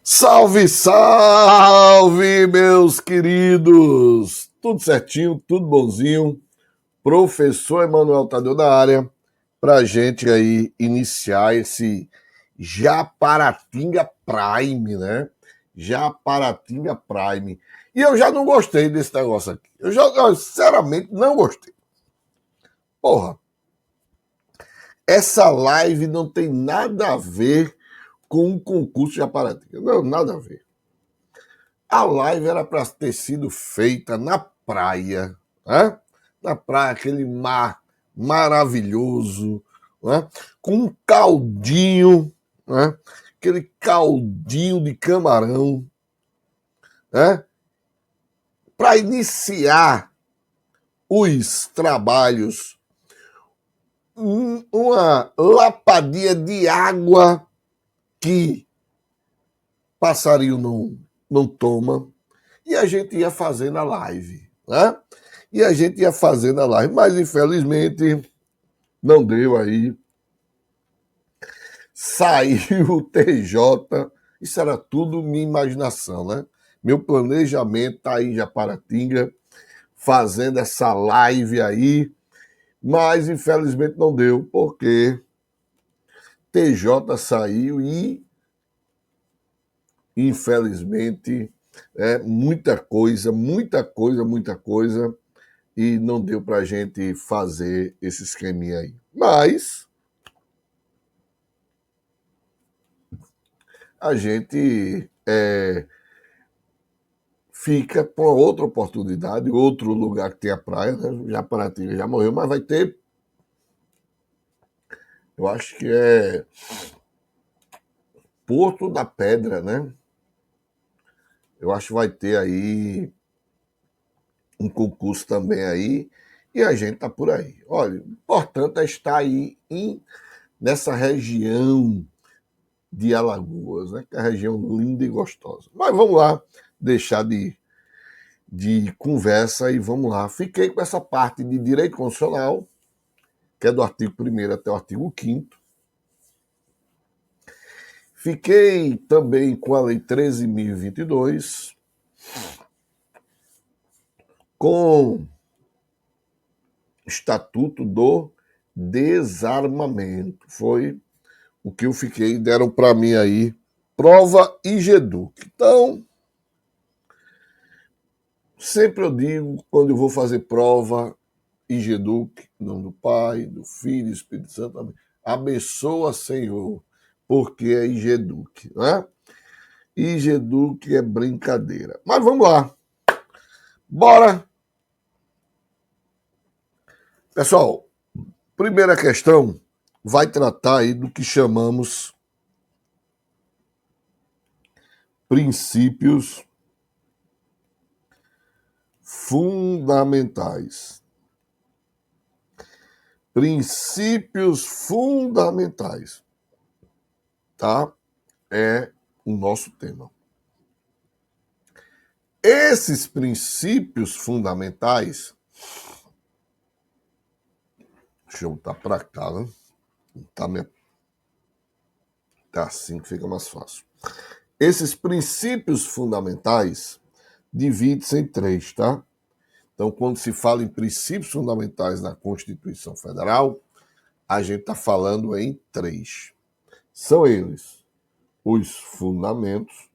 Salve, salve, meus queridos! Tudo certinho, tudo bonzinho. Professor Emanuel Tadeu da área, pra gente aí iniciar esse Japaratinga Prime, né? Japaratinga Prime. E eu já não gostei desse negócio aqui. Eu sinceramente, não gostei. Porra, essa live não tem nada a ver com um concurso de Japaratinga. Não, nada a ver. A live era para ter sido feita na praia, né? Na praia, aquele mar maravilhoso, né? Com um caldinho, né? Aquele caldinho de camarão, né? Para iniciar os trabalhos, uma lapadinha de água que passarinho não toma, e a gente ia fazendo a live, né? E a gente ia fazendo a live, mas infelizmente não deu aí. Saiu o TJ, isso era tudo minha imaginação, né? Meu planejamento tá aí em Japaratinga, fazendo essa live aí, mas infelizmente não deu, porque TJ saiu e infelizmente muita coisa, muita coisa, muita coisa, e não deu para a gente fazer esse esqueminha aí. Mas a gente fica para outra oportunidade, outro lugar que tem a praia, né? Japaratinga já morreu, mas vai ter, eu acho que é Porto da Pedra, né? Eu acho que vai ter aí um concurso também aí, e a gente tá por aí. Olha, o importante é estar aí nessa região de Alagoas, né? Que é a região linda e gostosa. Mas vamos lá, deixar de conversa e vamos lá. Fiquei com essa parte de direito constitucional, que é do artigo 1º até o artigo 5º. Fiquei também com a Lei 13.022, com o Estatuto do Desarmamento. Foi o que eu fiquei, deram para mim aí, prova e GEDUC. Então, sempre eu digo, quando eu vou fazer prova, IGEDUC, em nome do Pai, do Filho e do Espírito Santo, amém. Abençoa, Senhor, porque é IGEDUC, né? IGEDUC é brincadeira. Mas vamos lá. Bora! Pessoal, primeira questão vai tratar aí do que chamamos princípios fundamentais. Princípios fundamentais, tá? É o nosso tema. Esses princípios fundamentais, deixa eu botar para cá, né? Tá assim que fica mais fácil. Esses princípios fundamentais dividem-se em 3, tá? Então, quando se fala em princípios fundamentais na Constituição Federal, a gente está falando em 3. São eles os fundamentos,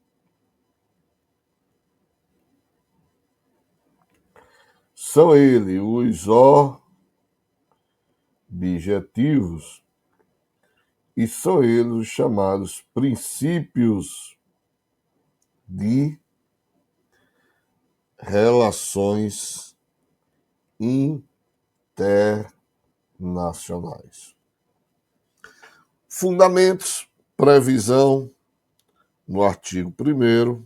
são eles os objetivos e são eles os chamados princípios de relações internacionais. Fundamentos, previsão no artigo 1º,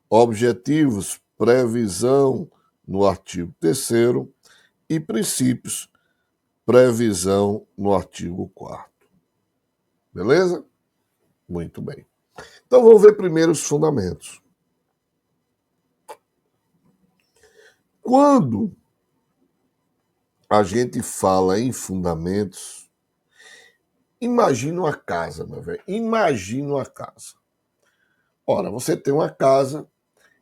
objetivos, previsão no artigo 3º e princípios, previsão no artigo 4º. Beleza? Muito bem. Então vamos ver primeiro os fundamentos. Quando a gente fala em fundamentos, Imagina uma casa, meu velho. Imagina uma casa. Ora, você tem uma casa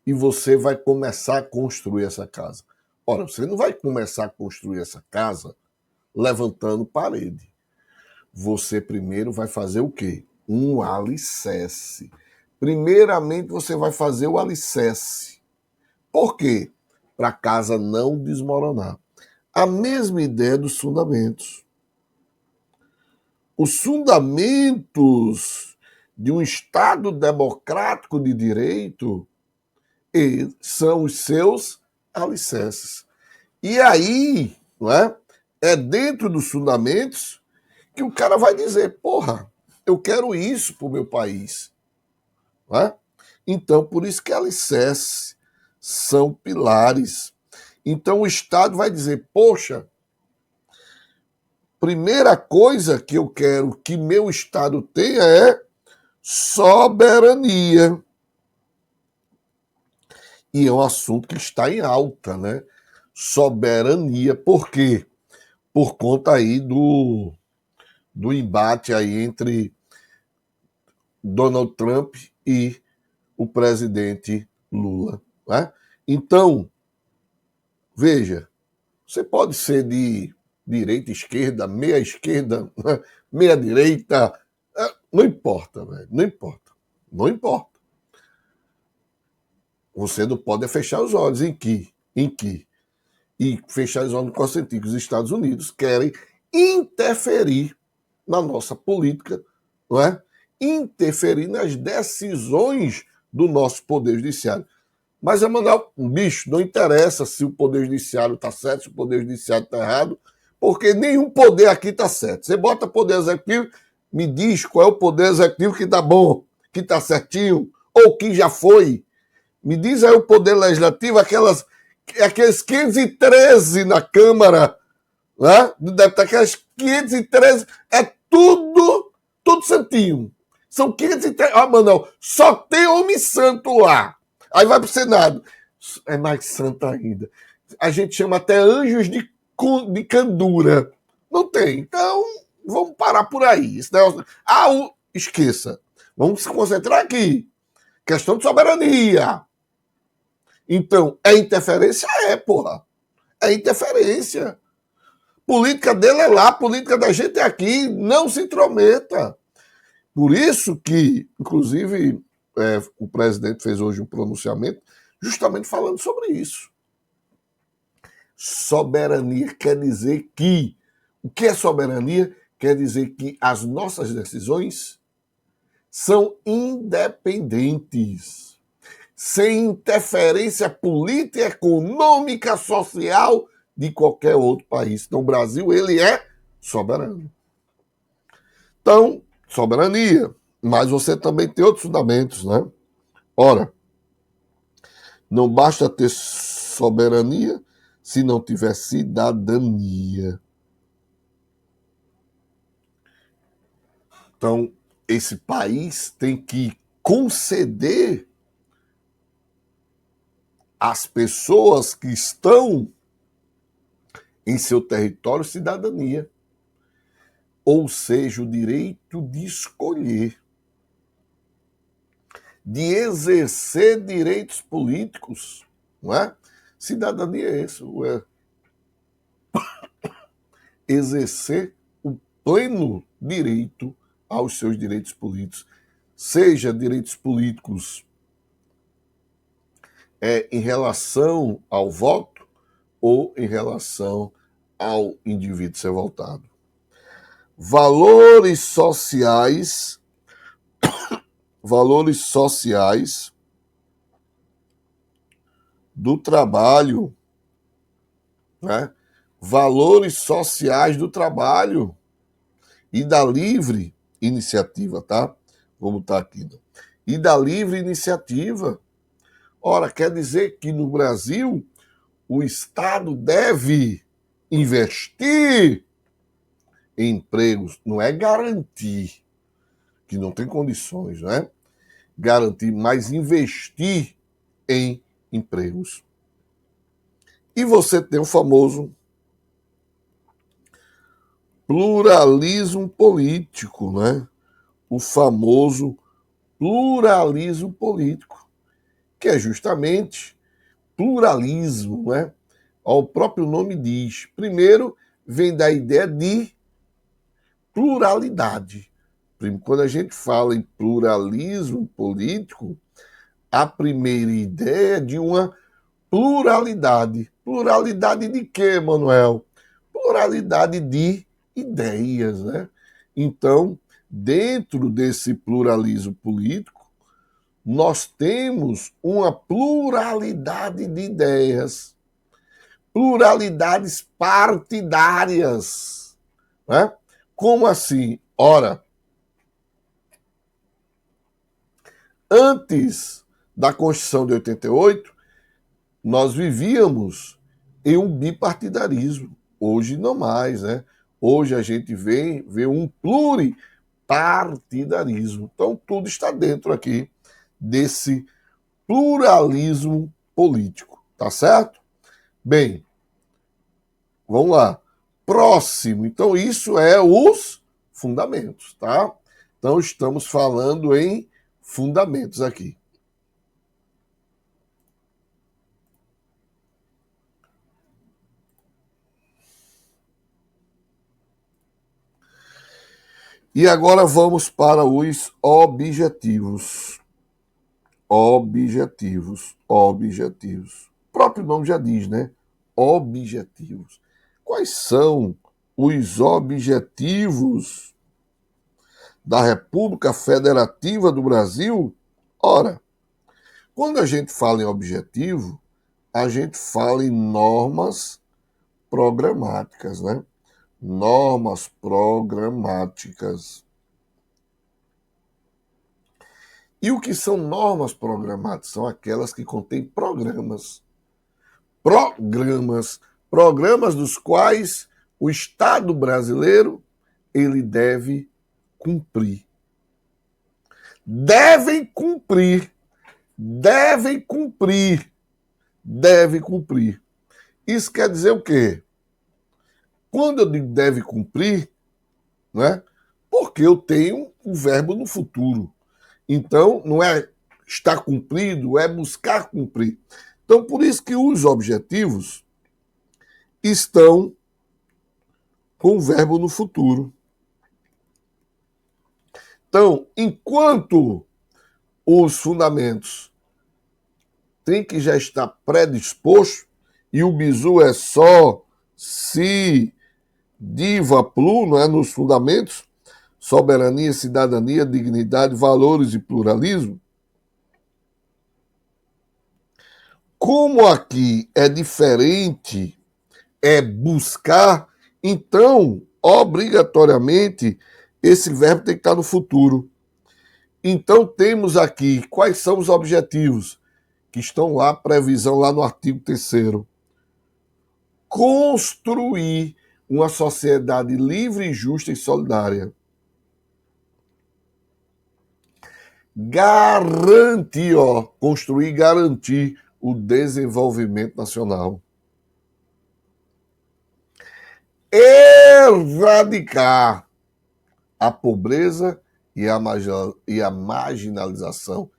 e você vai começar a construir essa casa. Ora, você não vai começar a construir essa casa levantando parede. Você primeiro vai fazer o quê? Um alicerce. Primeiramente, você vai fazer o alicerce. Por quê? Para a casa não desmoronar. A mesma ideia dos fundamentos. Os fundamentos de um Estado democrático de direito são os seus alicerces. E aí, não é? É dentro dos fundamentos que o cara vai dizer, porra, eu quero isso para o meu país. Não é? Então, por isso que alicerces são pilares. Então, o Estado vai dizer, poxa, primeira coisa que eu quero que meu Estado tenha é soberania. E é um assunto que está em alta, né? Soberania. Por quê? Por conta aí do embate aí entre Donald Trump e o presidente Lula. Né? Então, veja, você pode ser de direita, esquerda, meia direita, não importa, velho, não importa. Não importa. Você não pode fechar os olhos em que e fechar os olhos com sentir que os Estados Unidos querem interferir na nossa política, não é? Interferir nas decisões do nosso Poder Judiciário. Mas, Emanuel, bicho, não interessa se o Poder Judiciário está certo, se o Poder Judiciário está errado, porque nenhum poder aqui está certo. Você bota Poder Executivo, me diz qual é o Poder Executivo que está bom, que está certinho, ou que já foi. Me diz aí o Poder Legislativo, aqueles 513 na Câmara, né? Deve estar aquelas 513, é tudo santinho. São 513. Ah, Manuel, só tem homem santo lá. Aí vai pro Senado. É mais santo ainda. A gente chama até anjos de candura. Não tem. Então, vamos parar por aí. Esqueça. Vamos se concentrar aqui. Questão de soberania. Então, é interferência? É, porra. É interferência. Política dele é lá, política da gente é aqui. Não se intrometa. Por isso que, inclusive, o presidente fez hoje um pronunciamento justamente falando sobre isso. Soberania quer dizer que... O que é soberania? Quer dizer que as nossas decisões são independentes, sem interferência política, econômica, social de qualquer outro país. Então, o Brasil, ele é soberano. Então, soberania. Mas você também tem outros fundamentos, né? Ora, não basta ter soberania se não tiver cidadania. Então, esse país tem que conceder às pessoas que estão em seu território cidadania, ou seja, o direito de escolher, de exercer direitos políticos, não é? Cidadania é isso, exercer o pleno direito aos seus direitos políticos, seja direitos políticos em relação ao voto ou em relação ao indivíduo ser votado. Valores sociais do trabalho, né? Valores sociais do trabalho e da livre iniciativa, tá? Vou botar aqui. Né? E da livre iniciativa. Ora, quer dizer que no Brasil o Estado deve investir em empregos, não é garantir, que não tem condições, não é? Garantir, mas investir em empregos. E você tem o famoso pluralismo político, né? O famoso pluralismo político, que é justamente pluralismo, né? O próprio nome diz. Primeiro, vem da ideia de pluralidade. Quando a gente fala em pluralismo político, a primeira ideia é de uma pluralidade. Pluralidade de quê, Manuel? Pluralidade de ideias, né? Então, dentro desse pluralismo político, nós temos uma pluralidade de ideias, pluralidades partidárias, né? Como assim? Ora, antes da Constituição de 88, nós vivíamos em um bipartidarismo. Hoje não mais, né? Hoje a gente vê um pluripartidarismo. Então, tudo está dentro aqui desse pluralismo político, tá certo? Bem, vamos lá. Próximo. Então, isso é os fundamentos, tá? Então, estamos falando em fundamentos aqui. E agora vamos para os objetivos. Objetivos. O próprio nome já diz, né? Objetivos. Quais são os objetivos da República Federativa do Brasil? Ora, quando a gente fala em objetivo, a gente fala em normas programáticas, né? Normas programáticas. E o que são normas programáticas? São aquelas que contêm programas. Programas dos quais o Estado brasileiro ele deve cumprir. Devem cumprir. Isso quer dizer o quê? Quando eu digo deve cumprir, né? Porque eu tenho um verbo no futuro. Então, não é estar cumprido, é buscar cumprir. Então, por isso que os objetivos estão com o verbo no futuro. Então, enquanto os fundamentos têm que já estar predisposto, e o bizu é só se diva plu, não é, nos fundamentos, soberania, cidadania, dignidade, valores e pluralismo. Como aqui é diferente, é buscar, então, obrigatoriamente, esse verbo tem que estar no futuro. Então, temos aqui quais são os objetivos que estão lá, previsão lá no artigo 3º. Construir uma sociedade livre, justa e solidária. Garantir, construir e garantir o desenvolvimento nacional. Erradicar a pobreza e a marginalização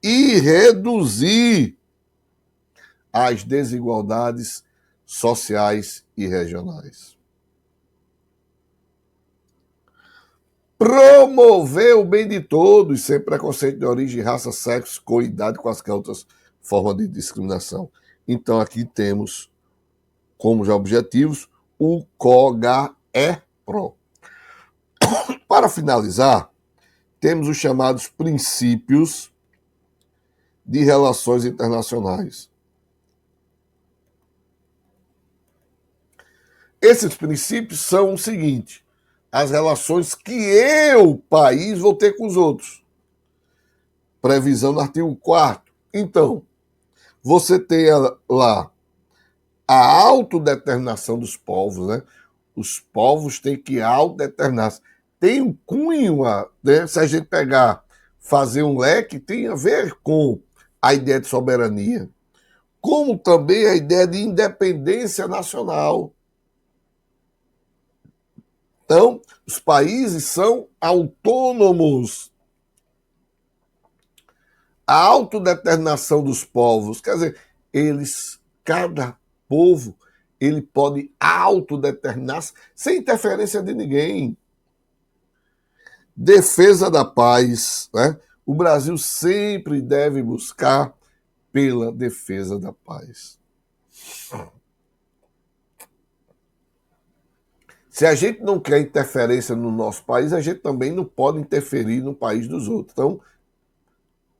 e reduzir as desigualdades sociais e regionais. Promover o bem de todos, sem preconceito de origem, raça, sexo, cor, idade, quaisquer outras formas de discriminação. Então, aqui temos, como já objetivos, o COGAEPRO. Para finalizar, temos os chamados princípios de relações internacionais. Esses princípios são o seguinte: as relações que eu, país, vou ter com os outros. Previsão do artigo 4º. Então, você tem lá a autodeterminação dos povos, né? Os povos têm que autodeterminar. Tem um cunho, né? Se a gente fazer um leque, tem a ver com a ideia de soberania, como também a ideia de independência nacional. Então, os países são autônomos. A autodeterminação dos povos, quer dizer, cada povo, ele pode autodeterminar-se sem interferência de ninguém. Defesa da paz, né? O Brasil sempre deve buscar pela defesa da paz. Se a gente não quer interferência no nosso país, a gente também não pode interferir no país dos outros. Então,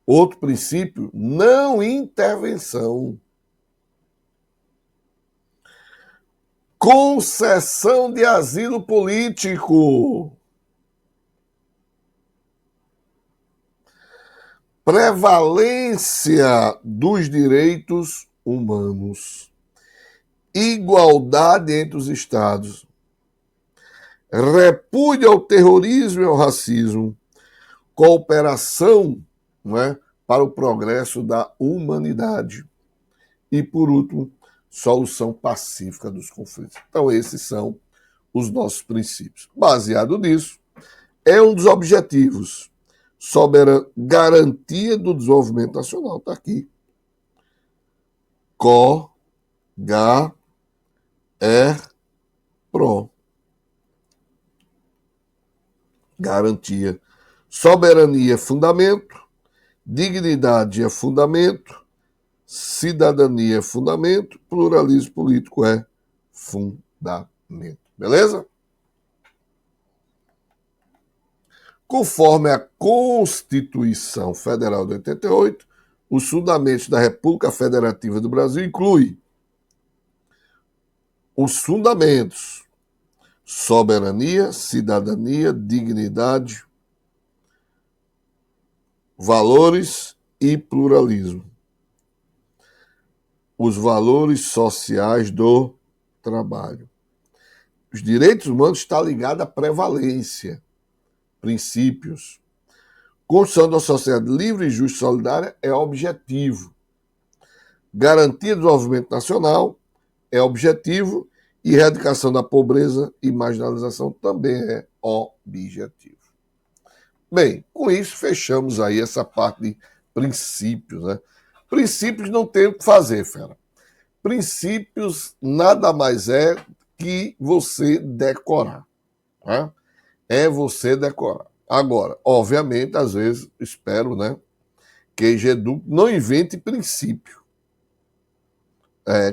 outro princípio, não intervenção. Concessão de asilo político. Prevalência dos direitos humanos. Igualdade entre os Estados. Repúdio ao terrorismo e ao racismo. Cooperação, não é, para o progresso da humanidade. E, por último, solução pacífica dos conflitos. Então, esses são os nossos princípios. Baseado nisso, é um dos objetivos. Garantia do desenvolvimento nacional. Está aqui. COGAR-PRO. Garantia. Soberania é fundamento. Dignidade é fundamento. Cidadania é fundamento. Pluralismo político é fundamento. Beleza? Conforme a Constituição Federal de 88, os fundamentos da República Federativa do Brasil incluem os fundamentos: soberania, cidadania, dignidade, valores e pluralismo. Os valores sociais do trabalho. Os direitos humanos estão ligados à prevalência, princípios. Construção da sociedade livre, justa e solidária é objetivo. Garantia do desenvolvimento nacional é objetivo. E erradicação da pobreza e marginalização também é objetivo. Bem, com isso fechamos aí essa parte de princípios, né? Princípios não tem o que fazer, fera. Princípios nada mais é que você decorar, né? É você decorar. Agora, obviamente, às vezes, espero, né, que a EGEDUC não invente princípio.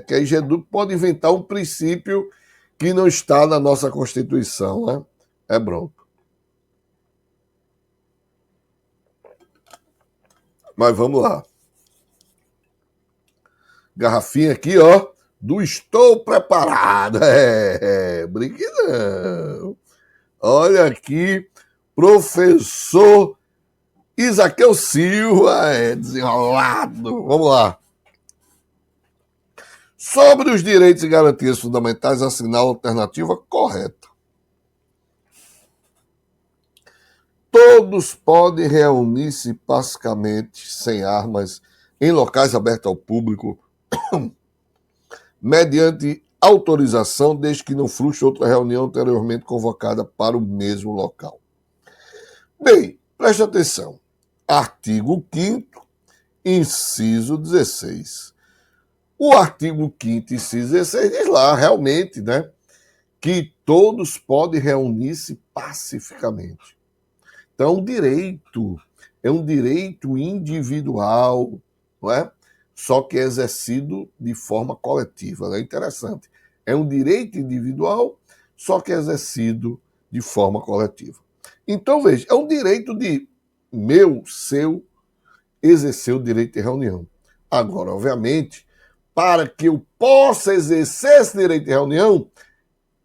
Que a EGEDUC pode inventar um princípio que não está na nossa Constituição, né? É bronco. Mas vamos lá. Garrafinha aqui, ó, do Estou Preparado. Brinque não. Olha aqui, professor Isaqueu Silva, desenrolado. Vamos lá. Sobre os direitos e garantias fundamentais, assinar a alternativa correta. Todos podem reunir-se pacificamente, sem armas, em locais abertos ao público, mediante autorização, desde que não frustre outra reunião anteriormente convocada para o mesmo local. Bem, preste atenção. Artigo 5º, inciso 16. O artigo 5º, inciso 16, diz lá, realmente, né, que todos podem reunir-se pacificamente. Então, é um direito individual, não é? Só que é exercido de forma coletiva. É interessante. É um direito individual, só que é exercido de forma coletiva. Então, veja, é um direito de seu, exercer o direito de reunião. Agora, obviamente, para que eu possa exercer esse direito de reunião,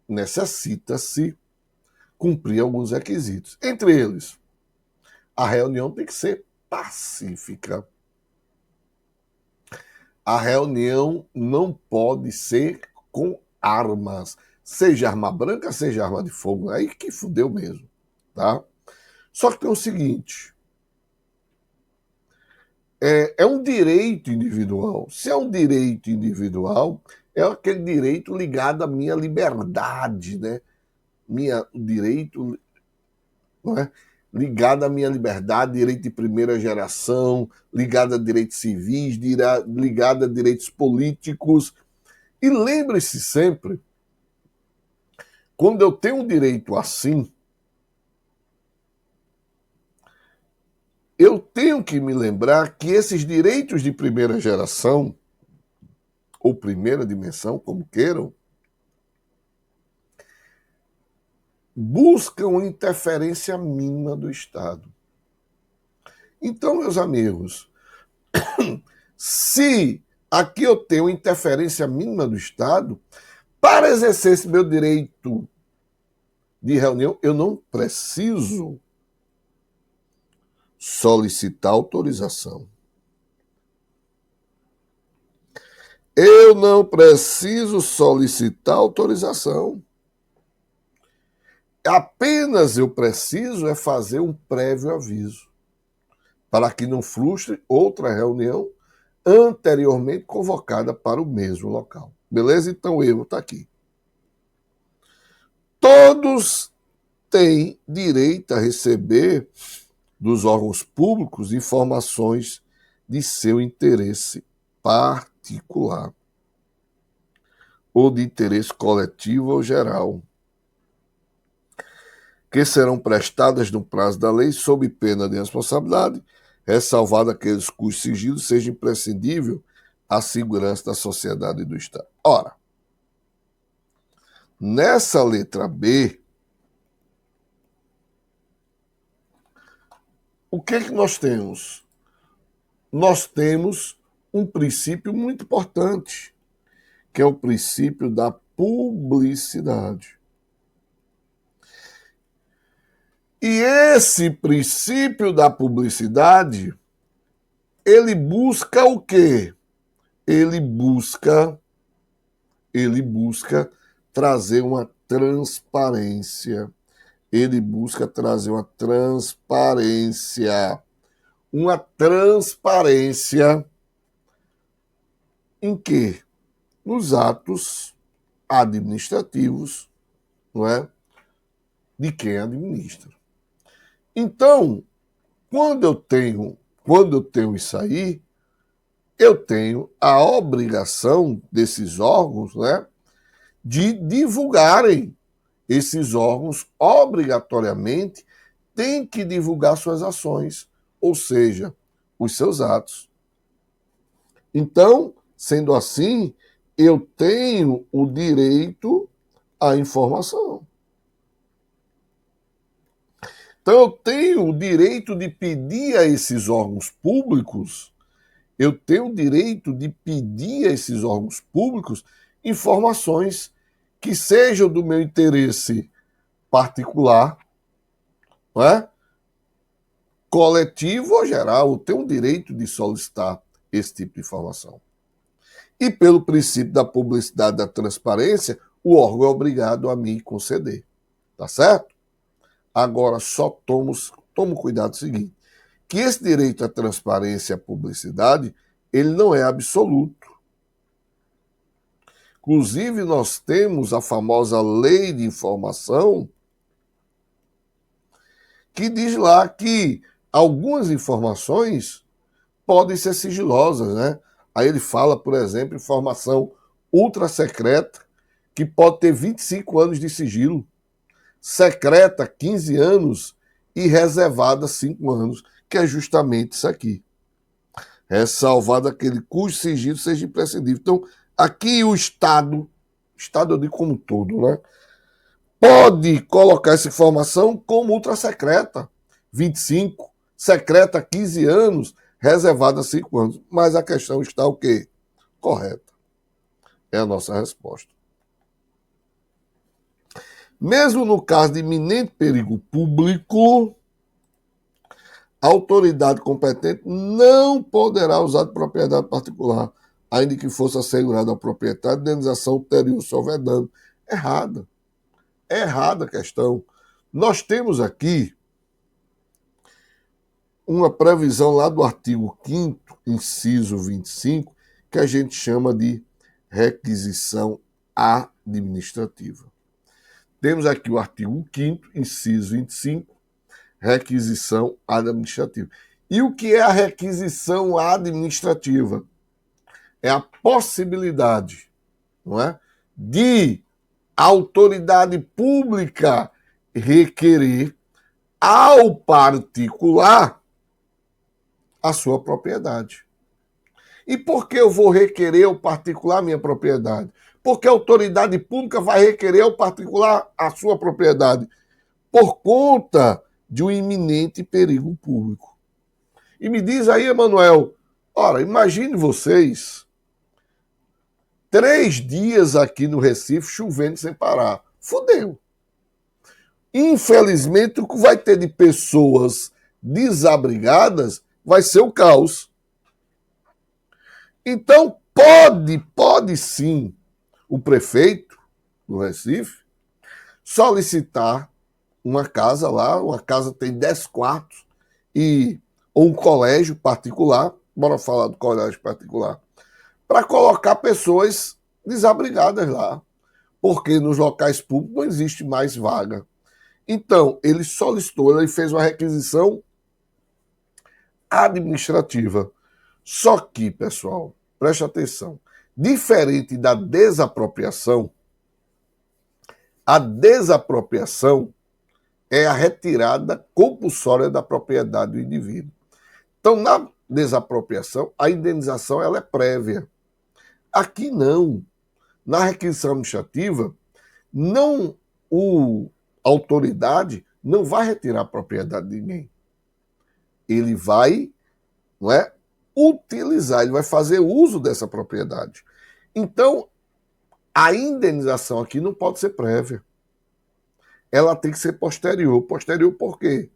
necessita-se cumprir alguns requisitos. Entre eles, a reunião tem que ser pacífica. A reunião não pode ser com armas, seja arma branca, seja arma de fogo. Aí que fudeu mesmo, tá? Só que tem o seguinte, é um direito individual. Se é um direito individual, é aquele direito ligado à minha liberdade, né? o direito, não é? Ligado à minha liberdade, direito de primeira geração, ligado a direitos civis, ligado a direitos políticos. E lembre-se sempre, quando eu tenho um direito assim, eu tenho que me lembrar que esses direitos de primeira geração, ou primeira dimensão, como queiram, buscam interferência mínima do Estado. Então, meus amigos, se aqui eu tenho interferência mínima do Estado, para exercer esse meu direito de reunião, eu não preciso solicitar autorização. Eu não preciso solicitar autorização. Apenas eu preciso é fazer um prévio aviso, para que não frustre outra reunião anteriormente convocada para o mesmo local. Beleza? Então o erro está aqui. Todos têm direito a receber dos órgãos públicos informações de seu interesse particular ou de interesse coletivo ou geral, que serão prestadas no prazo da lei sob pena de responsabilidade, ressalvado aqueles cujos sigilos seja imprescindível à segurança da sociedade e do Estado. Ora, nessa letra B, o que é que nós temos? Nós temos um princípio muito importante, que é o princípio da publicidade. E esse princípio da publicidade, ele busca o quê? Ele busca trazer uma transparência. Ele busca trazer uma transparência. Uma transparência em quê? Nos atos administrativos, não é? De quem administra. Então, quando eu tenho isso aí, eu tenho a obrigação desses órgãos, né, de divulgarem. Esses órgãos, obrigatoriamente, têm que divulgar suas ações, ou seja, os seus atos. Então, sendo assim, eu tenho o direito à informação. Então, eu tenho o direito de pedir a esses órgãos públicos, informações que sejam do meu interesse particular, não é? Coletivo ou geral. Eu tenho o direito de solicitar esse tipo de informação. E pelo princípio da publicidade e da transparência, o órgão é obrigado a me conceder. Tá certo? Agora, só tomo cuidado com o seguinte, que esse direito à transparência e à publicidade, ele não é absoluto. Inclusive, nós temos a famosa lei de informação, que diz lá que algumas informações podem ser sigilosas, né? Aí ele fala, por exemplo, informação ultra secreta, que pode ter 25 anos de sigilo, secreta 15 anos e reservada 5 anos, que é justamente isso aqui. Ressalvado aquele cujo sigilo seja imprescindível. Então, aqui o Estado eu digo como um todo, né? Pode colocar essa informação como ultra secreta, 25, secreta 15 anos, reservada 5 anos. Mas a questão está o quê? Correta. É a nossa resposta. Mesmo no caso de iminente perigo público, a autoridade competente não poderá usar de propriedade particular, ainda que fosse assegurada ao proprietário indenização ulterior se houver dano. Errada. É errada a questão. Nós temos aqui uma previsão lá do artigo 5º, inciso 25, que a gente chama de requisição administrativa. Temos aqui o artigo 5º, inciso 25, requisição administrativa. E o que é a requisição administrativa? É a possibilidade, não é, de a autoridade pública requerer ao particular a sua propriedade. E por que eu vou requerer ao particular a minha propriedade? Porque a autoridade pública vai requerer ao particular a sua propriedade por conta de um iminente perigo público. E me diz aí, Emanuel, ora, imagine vocês 3 dias aqui no Recife chovendo sem parar. Fudeu. Infelizmente, o que vai ter de pessoas desabrigadas vai ser o caos. Então, pode sim o prefeito do Recife solicitar uma casa lá, uma casa tem 10 quartos, ou um colégio particular, bora falar do colégio particular, para colocar pessoas desabrigadas lá, porque nos locais públicos não existe mais vaga. Então, ele solicitou, ele fez uma requisição administrativa. Só que, pessoal, preste atenção, diferente da desapropriação, a desapropriação é a retirada compulsória da propriedade do indivíduo. Então, na desapropriação, a indenização ela é prévia. Aqui não. Na requisição administrativa, não a autoridade não vai retirar a propriedade de ninguém. Ele vai, não é, utilizar, ele vai fazer uso dessa propriedade. Então, a indenização aqui não pode ser prévia. Ela tem que ser posterior. Posterior por quê?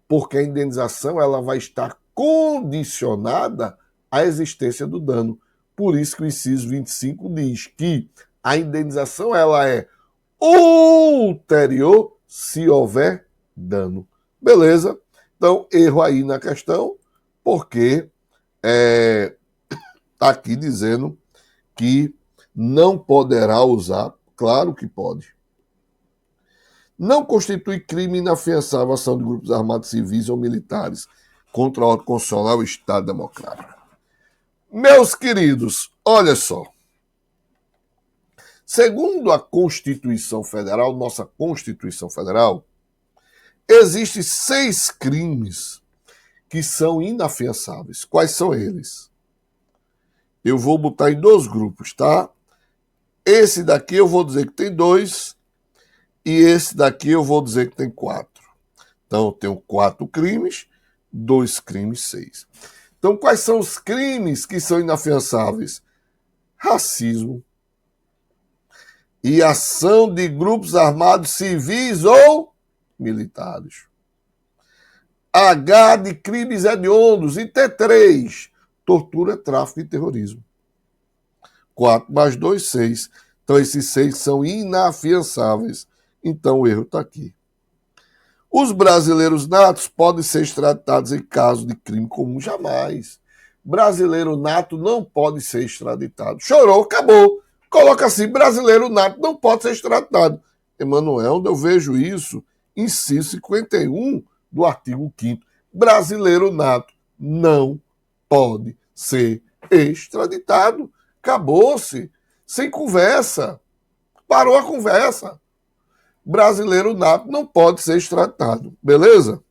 Porque a indenização ela vai estar condicionada à existência do dano. Por isso que o inciso 25 diz que a indenização ela é ulterior se houver dano. Beleza? Então, erro aí na questão, porque está aqui dizendo que não poderá usar. Claro que pode. Não constitui crime inafiançável a ação de grupos armados civis ou militares contra a ordem constitucional e o Estado Democrático. Meus queridos, olha só. Segundo a Constituição Federal, nossa Constituição Federal, existem 6 crimes que são inafiançáveis. Quais são eles? Eu vou botar em 2 grupos, tá? Esse daqui eu vou dizer que tem 2 e esse daqui eu vou dizer que tem 4. Então, eu tenho 4 crimes, 2 crimes, 6. Então, quais são os crimes que são inafiançáveis? Racismo e ação de grupos armados civis ou militares. H de crimes hediondos. E T3, tortura, tráfico e terrorismo. 4 mais 2, 6. Então, esses 6 são inafiançáveis. Então, o erro está aqui. Os brasileiros natos podem ser extraditados em caso de crime comum? Jamais. Brasileiro nato não pode ser extraditado. Chorou, acabou. Coloca assim, brasileiro nato não pode ser extraditado. Emanuel, onde eu vejo isso, inciso 51 do artigo 5º. Brasileiro nato não pode ser extraditado. Acabou-se. Sem conversa. Parou a conversa. Brasileiro nato não pode ser extraditado. Beleza?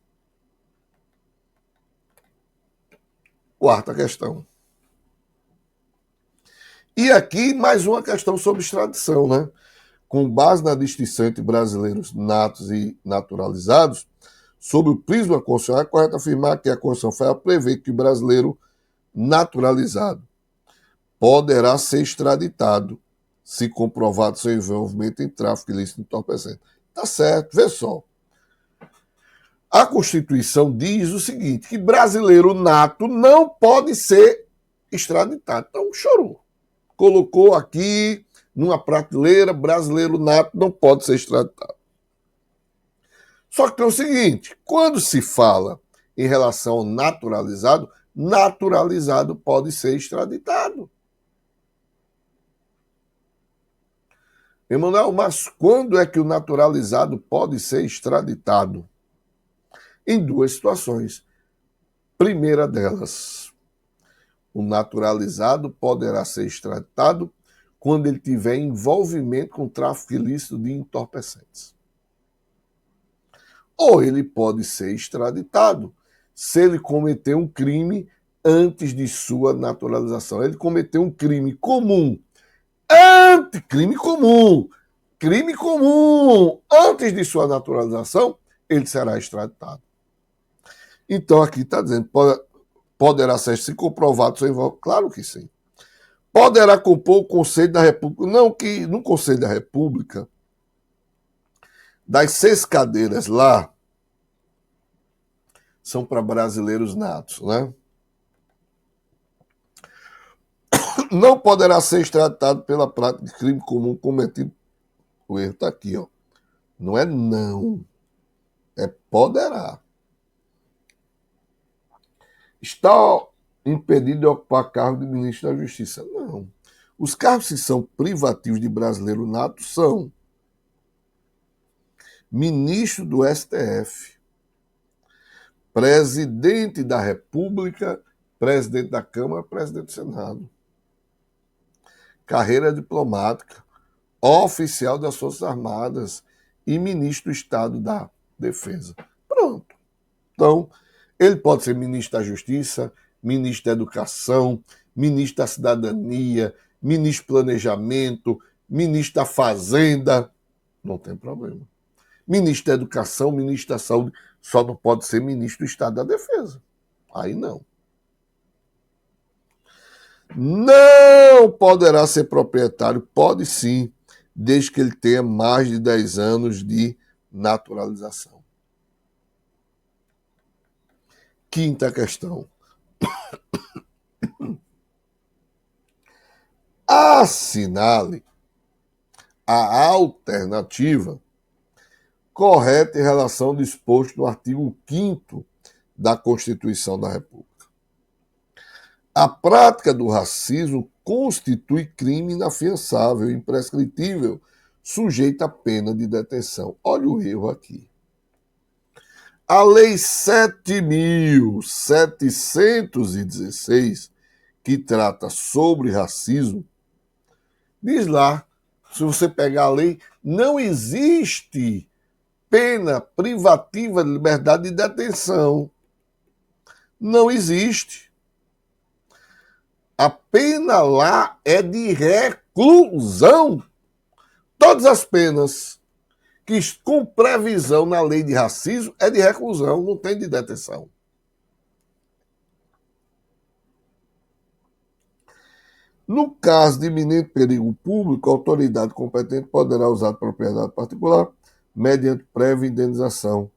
Quarta questão. E aqui mais uma questão sobre extradição, né? Com base na distinção entre brasileiros natos e naturalizados, sob o prisma constitucional, é correto afirmar que a Constituição Federal prevê que o brasileiro naturalizado poderá ser extraditado se comprovado seu envolvimento em tráfico ilícito de entorpecente. Tá certo, vê só. A Constituição diz o seguinte, que brasileiro nato não pode ser extraditado. Então, chorou. Colocou aqui numa prateleira, brasileiro nato não pode ser extraditado. Só que tem o seguinte, quando se fala em relação ao naturalizado, naturalizado pode ser extraditado. Emanuel, mas quando é que o naturalizado pode ser extraditado? Em duas situações. Primeira delas, o naturalizado poderá ser extraditado quando ele tiver envolvimento com tráfico ilícito de entorpecentes. Ou ele pode ser extraditado se ele cometeu um crime antes de sua naturalização. Ele cometeu um crime comum, crime comum, antes de sua naturalização, ele será extraditado. Então aqui está dizendo, poderá ser se comprovado seu envolvimento. Claro que sim. Poderá compor o Conselho da República. Não que no Conselho da República, das 6 cadeiras lá, são para brasileiros natos, né? Não poderá ser extraditado pela prática de crime comum cometido. O erro está aqui, ó. Não é não. É poderá. Está impedido de ocupar cargo de ministro da Justiça. Não. Os cargos que são privativos de brasileiro nato são ministro do STF, presidente da República, presidente da Câmara, presidente do Senado, carreira diplomática, oficial das Forças Armadas e ministro do Estado da Defesa. Pronto. Então, ele pode ser ministro da Justiça, ministro da Educação, ministro da Cidadania, ministro do Planejamento, ministro da Fazenda. Não tem problema. Ministro da Educação, ministro da Saúde, só não pode ser ministro do Estado da Defesa. Aí não. Não poderá ser proprietário, pode sim, desde que ele tenha mais de 10 anos de naturalização. Quinta questão. Assinale a alternativa correta em relação ao disposto no artigo 5º da Constituição da República. A prática do racismo constitui crime inafiançável e imprescritível, sujeito à pena de detenção. Olha o erro aqui. A Lei 7.716, que trata sobre racismo, diz lá, se você pegar a lei, não existe pena privativa de liberdade de detenção. Não existe. A pena lá é de reclusão. Todas as penas que com previsão na lei de racismo é de reclusão, não tem de detenção. No caso de iminente perigo público, a autoridade competente poderá usar propriedade particular mediante prévia indenização.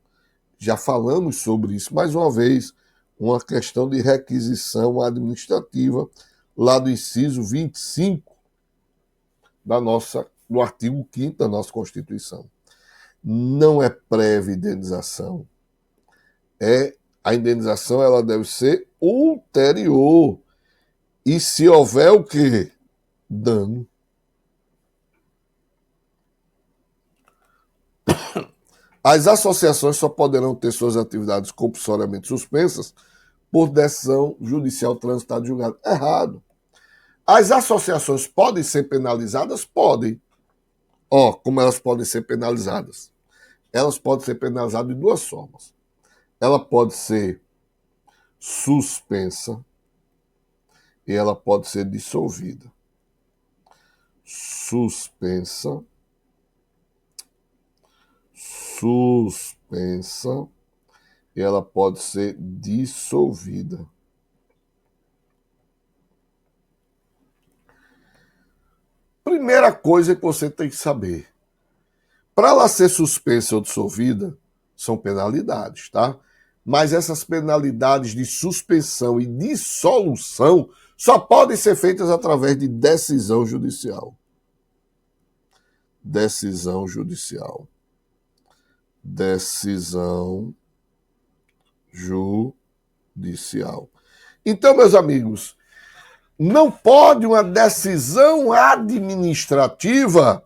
Já falamos sobre isso, mais uma vez, uma questão de requisição administrativa, lá do inciso 25 do artigo 5º da nossa Constituição. Não é prévia indenização. A indenização ela deve ser ulterior. E se houver o quê? Dano. As associações só poderão ter suas atividades compulsoriamente suspensas por decisão judicial transitada em julgado. Errado. As associações podem ser penalizadas? Podem. Como elas podem ser penalizadas? Elas podem ser penalizadas de duas formas. Ela pode ser suspensa e ela pode ser dissolvida. Suspensa e ela pode ser dissolvida. Primeira coisa que você tem que saber. Para ela ser suspensa ou dissolvida, são penalidades, tá? Mas essas penalidades de suspensão e dissolução só podem ser feitas através de decisão judicial. Decisão judicial. Decisão judicial. Então, meus amigos, não pode uma decisão administrativa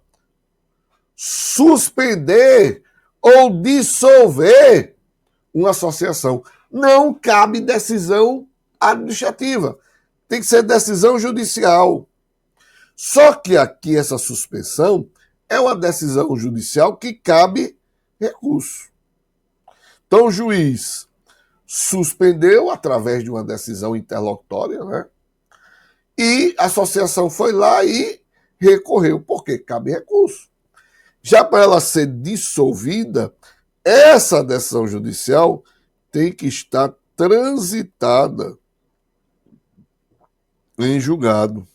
suspender ou dissolver uma associação. Não cabe decisão administrativa. Tem que ser decisão judicial. Só que aqui essa suspensão é uma decisão judicial que cabe recurso. Então o juiz suspendeu através de uma decisão interlocutória, né? E a associação foi lá e recorreu, porque cabe recurso. Já para ela ser dissolvida, essa decisão judicial tem que estar transitada em julgado.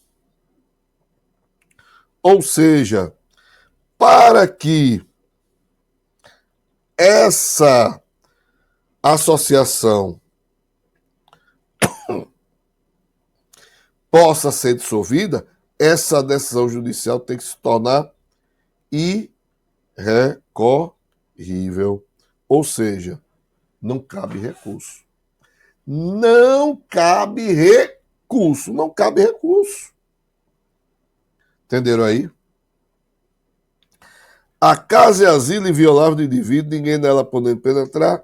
Ou seja, para que essa associação possa ser dissolvida, essa decisão judicial tem que se tornar irrecorrível. Ou seja, não cabe recurso. Não cabe recurso. Não cabe recurso. Entenderam aí? A casa é asilo inviolável do indivíduo, ninguém nela podendo penetrar,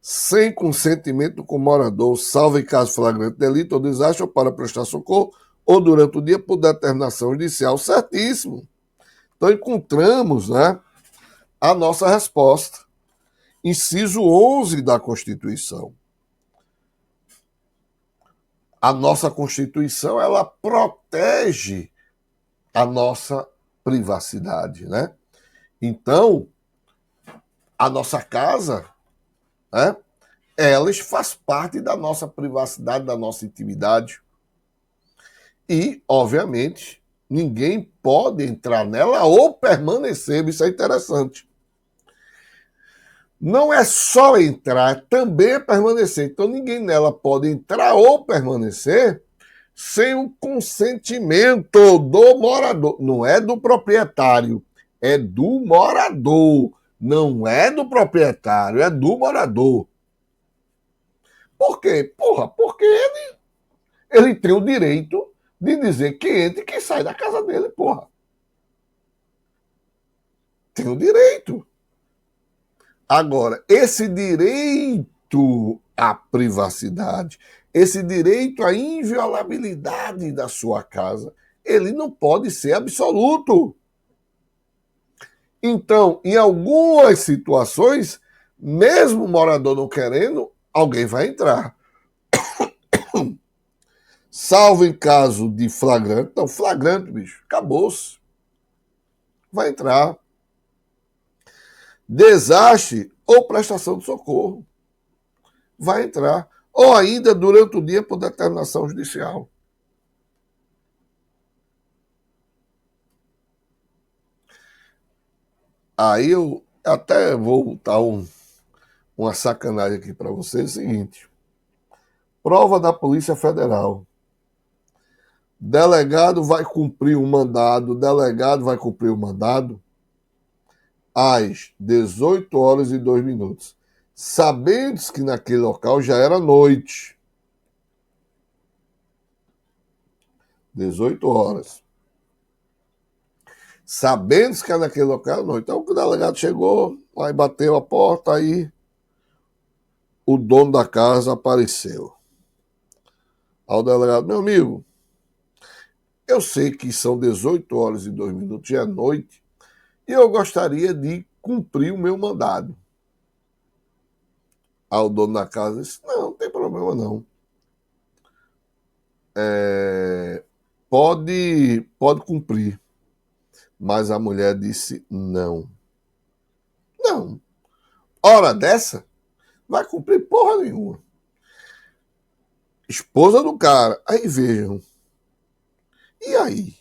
sem consentimento do comorador, salvo em caso flagrante de delito ou desastre, ou para prestar socorro, ou durante o dia por determinação judicial. Certíssimo. Então encontramos, né, a nossa resposta. Inciso 11 da Constituição. A nossa Constituição, ela protege a nossa privacidade, né? Então, a nossa casa, né, elas faz parte da nossa privacidade, da nossa intimidade. E, obviamente, ninguém pode entrar nela ou permanecer. Isso é interessante. Não é só entrar, também é permanecer. Então, ninguém nela pode entrar ou permanecer sem o consentimento do morador. Não é do proprietário, é do morador. Não é do proprietário, é do morador. Por quê? Porra, porque ele tem o direito de dizer quem entra e quem sai da casa dele, porra. Tem o direito. Agora, esse direito à privacidade, esse direito à inviolabilidade da sua casa, ele não pode ser absoluto. Então, em algumas situações, mesmo o morador não querendo, alguém vai entrar. Salvo em caso de flagrante. Não, flagrante, bicho, acabou-se. Vai entrar. Desastre ou prestação de socorro. Vai entrar. Ou ainda durante o dia por determinação judicial. Aí eu até vou botar uma sacanagem aqui para vocês. É o seguinte. Prova da Polícia Federal. Delegado vai cumprir o mandado. Delegado vai cumprir o mandado às 18 horas e 2 minutos. Sabendo que naquele local já era noite. 18 horas. Sabendo que naquele local era noite. Então o delegado chegou, aí bateu a porta, aí o dono da casa apareceu. Ao delegado, meu amigo, eu sei que são 18 horas e 2 minutos, já é noite, e eu gostaria de cumprir o meu mandado. Ao dono da casa disse, não tem problema não. Pode cumprir. Mas a mulher disse não. Não. Hora dessa, vai cumprir porra nenhuma. Esposa do cara. Aí vejam. E aí?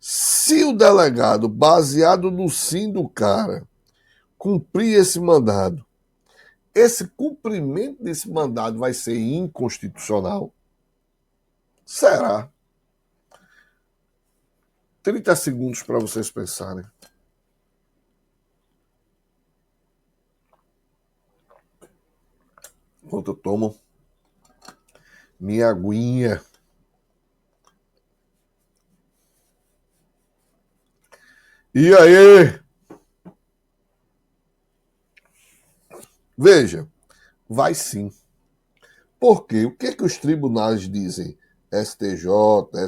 Se o delegado, baseado no sim do cara, cumprir esse mandado, esse cumprimento desse mandado vai ser inconstitucional? Será? 30 segundos para vocês pensarem. Enquanto eu tomo minha aguinha. E aí? Veja, vai sim. Por quê? O que é que os tribunais dizem? STJ,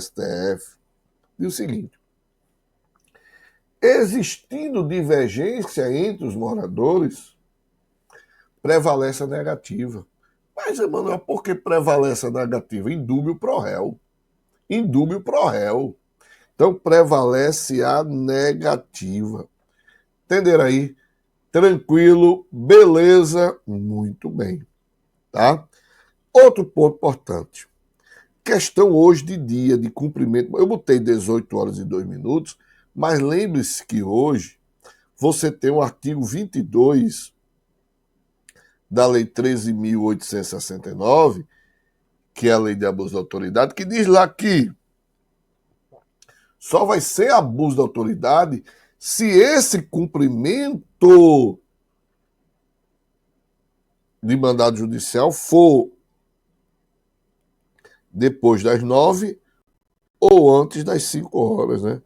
STF. Diz o seguinte: existindo divergência entre os moradores, prevalece a negativa. Mas, Emanuel, por que prevalece a negativa? Indúbio pro réu. Indúbio pro réu. Então, prevalece a negativa. Entenderam aí? Tranquilo, beleza, muito bem, tá? Outro ponto importante. Questão hoje de dia de cumprimento. Eu botei 18 horas e 2 minutos, mas lembre-se que hoje você tem o artigo 22 da Lei 13.869, que é a Lei de Abuso da Autoridade, que diz lá que só vai ser abuso da autoridade se esse cumprimento de mandado judicial for depois das 9 ou antes das 5 horas, né?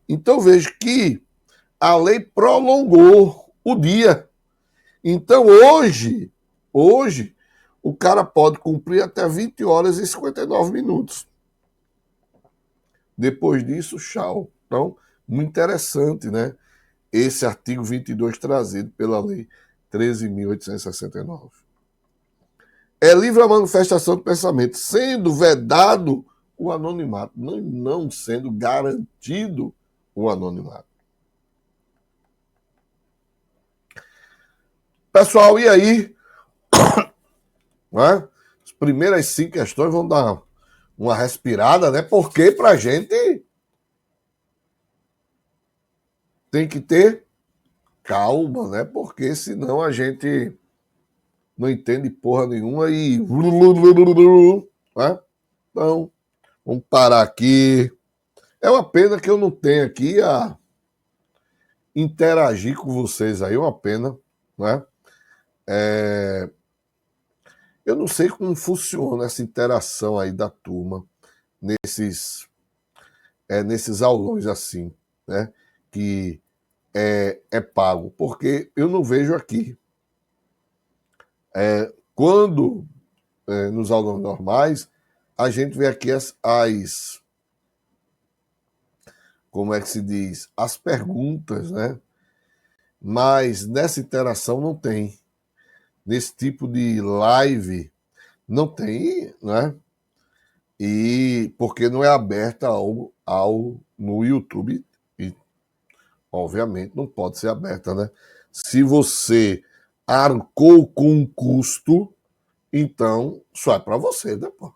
Então veja que a lei prolongou o dia. Então hoje, o cara pode cumprir até 20 horas e 59 minutos. Depois disso, tchau. Então, muito interessante, né? Esse artigo 22 trazido pela lei 13.869. É livre a manifestação do pensamento, sendo vedado o anonimato, não sendo garantido o anonimato. Pessoal, e aí? Né? As primeiras 5 questões vão dar uma respirada, né? Porque pra gente tem que ter calma, né? Porque senão a gente não entende porra nenhuma e. Né? Então, vamos parar aqui. É uma pena que eu não tenho aqui a interagir com vocês aí, é uma pena, né? Eu não sei como funciona essa interação aí da turma nesses, nesses aulões assim, né? Que é pago, porque eu não vejo aqui. Quando nos aulões normais, a gente vê aqui como é que se diz? As perguntas, né? Mas nessa interação não tem. Nesse tipo de live não tem, né? E porque não é aberta no YouTube, e obviamente não pode ser aberta, né? Se você arcou com um custo, então só é para você, né, pô?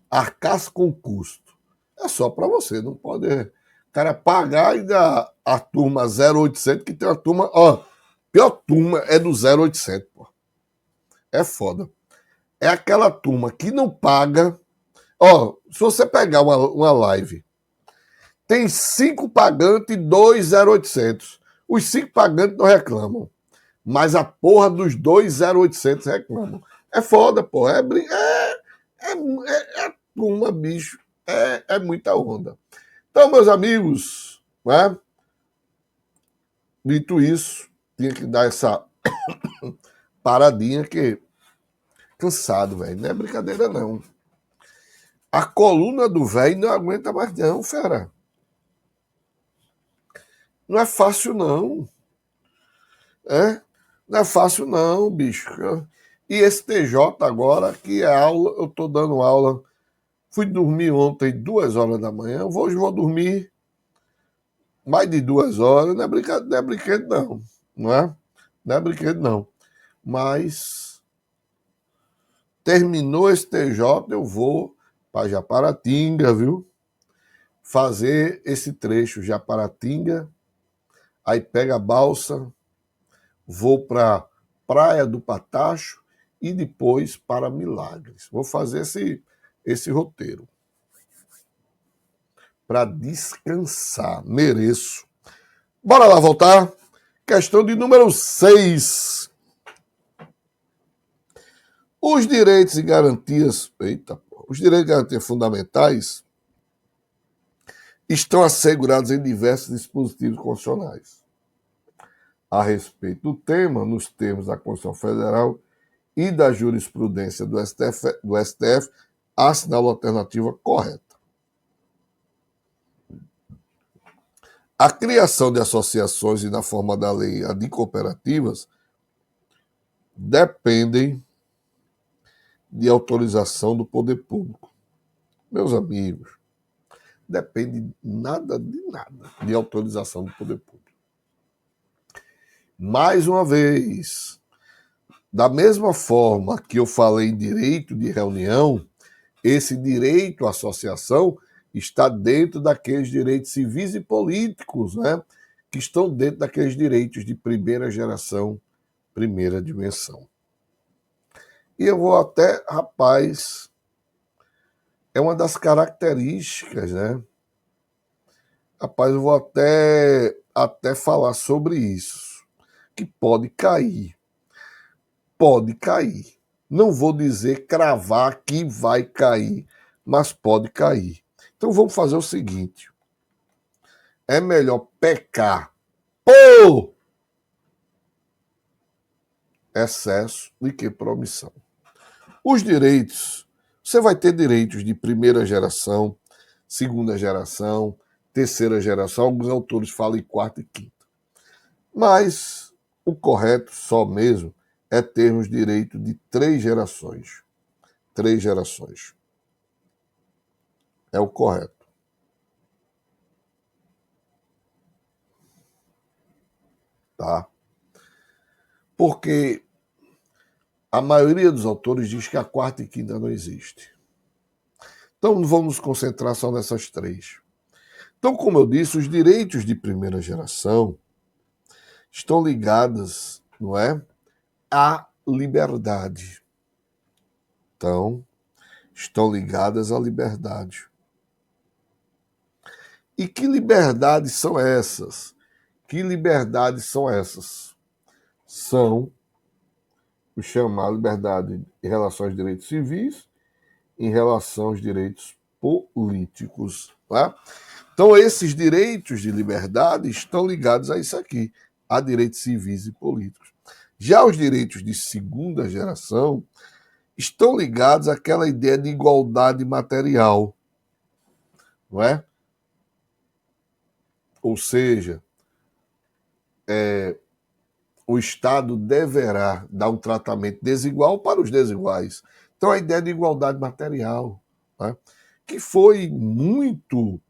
Arcar com custo é só para você, não pode. O cara pagar e dar a turma 0800, que tem uma turma, ó, pior turma é do 0800, pô. É foda. É aquela turma que não paga. Ó, se você pegar uma live, tem 5 pagantes e 2 0800. Os 5 pagantes não reclamam. Mas a porra dos 2 0800 reclamam. É foda, pô. É turma, bicho. É muita onda. Então, meus amigos, né? Dito isso, tinha que dar essa paradinha que cansado, velho. Não é brincadeira, não. A coluna do velho não aguenta mais, não, fera. Não é fácil, não. É? Não é fácil, não, bicho. E esse TJ agora, que é aula, eu tô dando aula. Fui dormir ontem 2 horas da manhã. Hoje vou dormir mais de 2 horas. Não é brincadeira, não é brinquedo, não. Não é? Não é brinquedo, não. Mas terminou esse TJ, eu vou para Japaratinga, viu? Fazer esse trecho Japaratinga, aí pega a balsa, vou para Praia do Patacho e depois para Milagres. Vou fazer esse roteiro para descansar, mereço. Bora lá voltar. Questão de número 6. Os direitos e garantias, os direitos e garantias fundamentais, estão assegurados em diversos dispositivos constitucionais. A respeito do tema, nos termos da Constituição Federal e da jurisprudência do STF, assinala a alternativa correta. A criação de associações e, na forma da lei, a de cooperativas, dependem de autorização do poder público. Meus amigos, depende nada de autorização do poder público. Mais uma vez, da mesma forma que eu falei em direito de reunião, esse direito à associação está dentro daqueles direitos civis e políticos, né? Que estão dentro daqueles direitos de primeira geração, primeira dimensão. E eu vou até, rapaz, é uma das características, né? Rapaz, eu vou até falar sobre isso, que pode cair. Pode cair. Não vou dizer cravar que vai cair, mas pode cair. Então vamos fazer o seguinte: é melhor pecar por excesso do que por omissão. Os direitos, você vai ter direitos de primeira geração, segunda geração, terceira geração, alguns autores falam em quarta e quinta. Mas o correto só mesmo é termos direito de 3 gerações. 3 gerações. É o correto. Tá? Porque a maioria dos autores diz que a quarta e quinta não existe. Então vamos nos concentrar só nessas 3. Então, como eu disse, os direitos de primeira geração estão ligados, não é, à liberdade. Então, estão ligadas à liberdade. E que liberdades são essas? Que liberdades são essas? São o chamado liberdade em relação aos direitos civis, em relação aos direitos políticos. Tá? Então, esses direitos de liberdade estão ligados a isso aqui, a direitos civis e políticos. Já os direitos de segunda geração estão ligados àquela ideia de igualdade material, não é? Ou seja, o Estado deverá dar um tratamento desigual para os desiguais. Então, a ideia de igualdade material, né? Que foi muito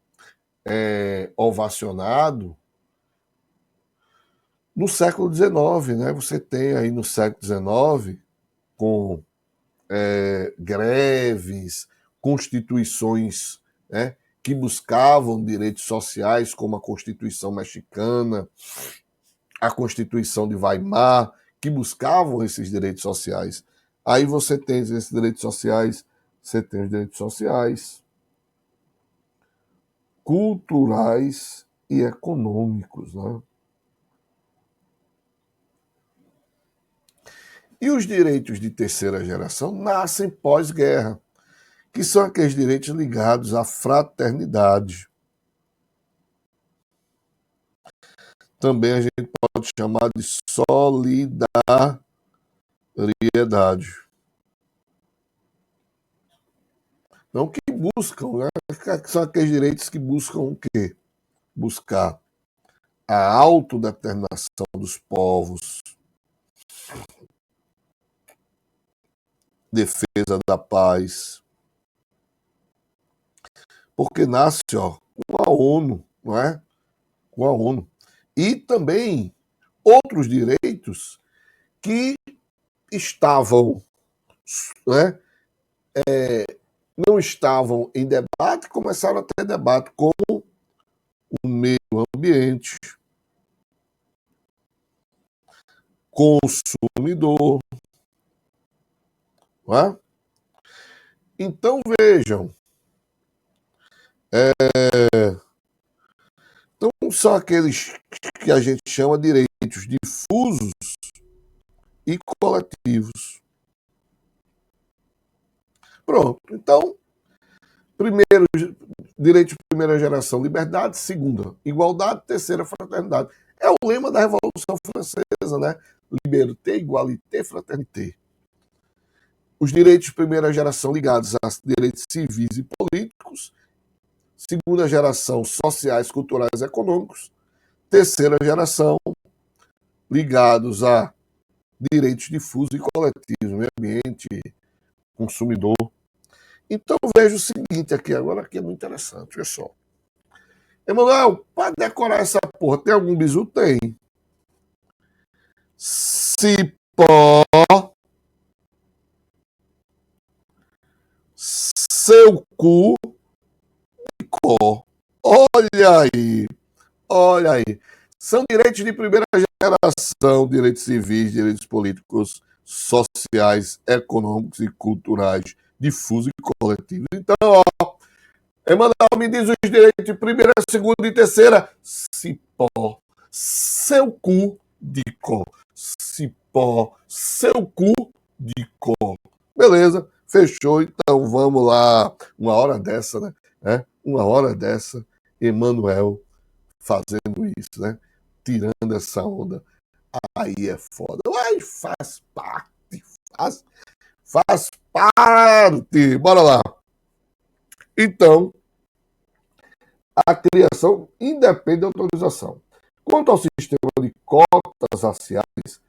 ovacionado no século XIX, né? Você tem aí no século XIX, com greves, constituições, né, que buscavam direitos sociais, como a Constituição Mexicana, a Constituição de Weimar, que buscavam esses direitos sociais. Aí você tem esses direitos sociais, você tem os direitos sociais, culturais e econômicos, né? E os direitos de terceira geração nascem pós-guerra, que são aqueles direitos ligados à fraternidade. Também a gente pode chamar de solidariedade. Não que buscam, né? São aqueles direitos que buscam o quê? Buscar a autodeterminação dos povos, defesa da paz, porque nasce, ó, com a ONU, não é? Com a ONU. E também outros direitos que estavam, né, não estavam em debate, começaram a ter debate, como o meio ambiente, consumidor. Não é? Então vejam, então são aqueles que a gente chama de direitos difusos e coletivos. Pronto. Então, primeiro direito de primeira geração, liberdade. Segunda, igualdade. Terceira, fraternidade. É o lema da Revolução Francesa, né? Liberté, égalité, fraternité. Os direitos de primeira geração ligados a direitos civis e políticos. Segunda geração, sociais, culturais e econômicos. Terceira geração, ligados a direitos difusos e coletivos, meio ambiente, consumidor. Então veja o seguinte aqui, agora aqui é muito interessante, olha só. Emanuel, para decorar essa porra, tem algum bizu? Tem. Cipó, seu cu e có. Olha aí. São direitos de primeira geração, direitos civis, direitos políticos, sociais, econômicos e culturais, difusos e coletivos. Então, ó, Emanuel, me diz os direitos de primeira, segunda e terceira. Cipó, seu cu de có. Cipó, seu cu de có. Beleza, fechou. Então vamos lá. Uma hora dessa, né? Uma hora dessa, Emanuel fazendo isso, né? Tirando essa onda. Aí é foda. Mas faz parte. Bora lá. Então, a criação independe da autorização. Quanto ao sistema de cotas raciais,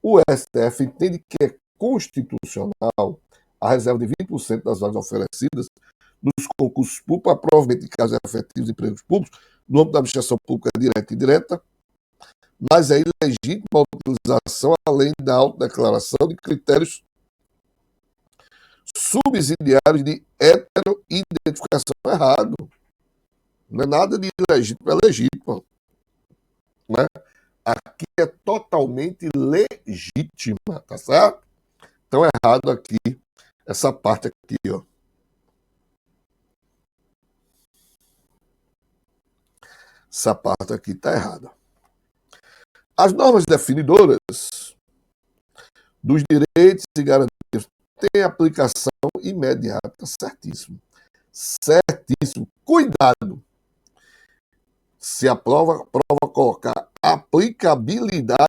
o STF entende que é constitucional a reserva de 20% das vagas oferecidas nos concursos públicos para provimento de casos efetivos de empregos públicos no âmbito da administração pública direta e indireta, mas é ilegítima a utilização, além da autodeclaração de critérios subsidiários de heteroidentificação. Errado. Não é nada de ilegítimo, é legítimo. Né? Aqui é totalmente legítima, tá certo? Então é errado aqui, essa parte aqui, ó. Essa parte aqui está errada. As normas definidoras dos direitos e garantias têm aplicação imediata. Certíssimo. Certíssimo. Cuidado. Se a prova colocar aplicabilidade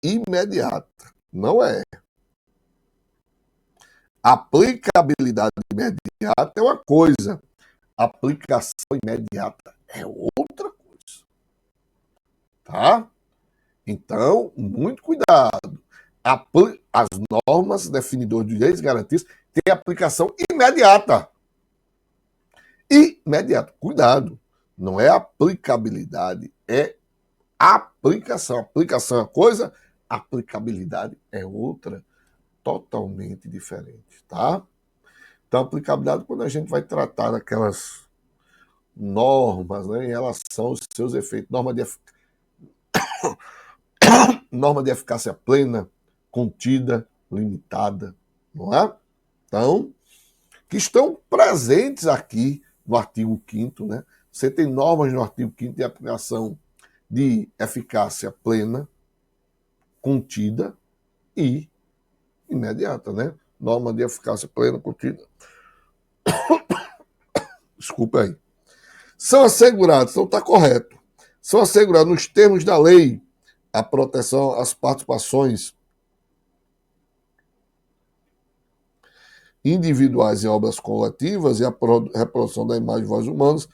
imediata. Não é. Aplicabilidade imediata é uma coisa. Aplicação imediata é outra coisa. Tá? Então, muito cuidado. As normas definidoras de direitos e garantias têm aplicação imediata. Imediata. Cuidado. Não é aplicabilidade, é aplicação. Aplicação é uma coisa, aplicabilidade é outra, totalmente diferente, tá? Então, aplicabilidade, quando a gente vai tratar daquelas normas, né, em relação aos seus efeitos, norma de eficácia plena, contida, limitada, não é? Então, que estão presentes aqui no artigo 5º, né? Você tem normas no artigo 5º de aplicação de eficácia plena, contida e imediata, né? Norma de eficácia plena, contida. Desculpa aí. São assegurados, então está correto. São assegurados nos termos da lei a proteção às participações individuais em obras coletivas e a reprodução da imagem de voz humanas.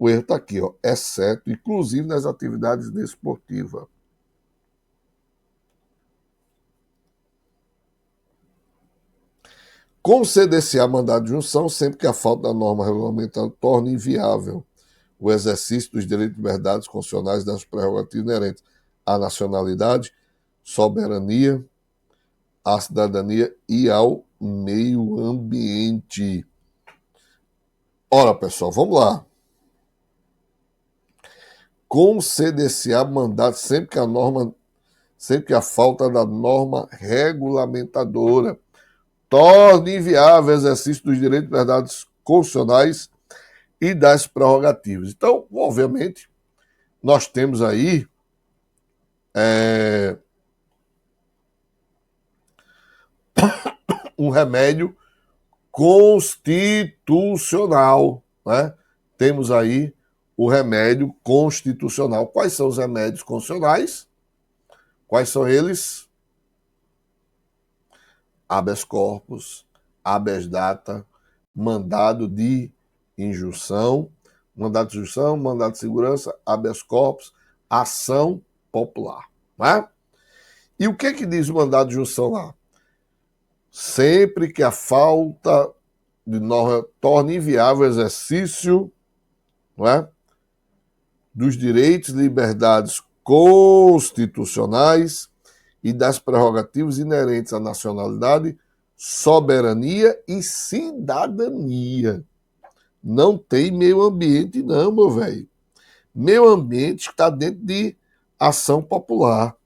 O erro está aqui, ó, exceto, inclusive nas atividades desportivas. Conceder-se-á mandado de junção sempre que a falta da norma regulamentar torne inviável o exercício dos direitos e liberdades constitucionais das prerrogativas inerentes à nacionalidade, soberania, à cidadania e ao meio ambiente. Ora, pessoal, vamos lá. Conceder-se-á mandado sempre que a falta da norma regulamentadora torne inviável o exercício dos direitos e liberdades constitucionais e das prerrogativas. Então, obviamente, nós temos aí um remédio constitucional, né? temos aí o remédio constitucional. Quais são os remédios constitucionais? Quais são eles? Habeas corpus, habeas data, mandado de injunção, mandado de segurança, habeas corpus, ação popular. Né? E o que diz o mandado de injunção lá? Sempre que a falta de norma torne inviável o exercício, não é, dos direitos e liberdades constitucionais e das prerrogativas inerentes à nacionalidade, soberania e cidadania. Não tem meio ambiente não, meu velho. Meio ambiente está dentro de ação popular.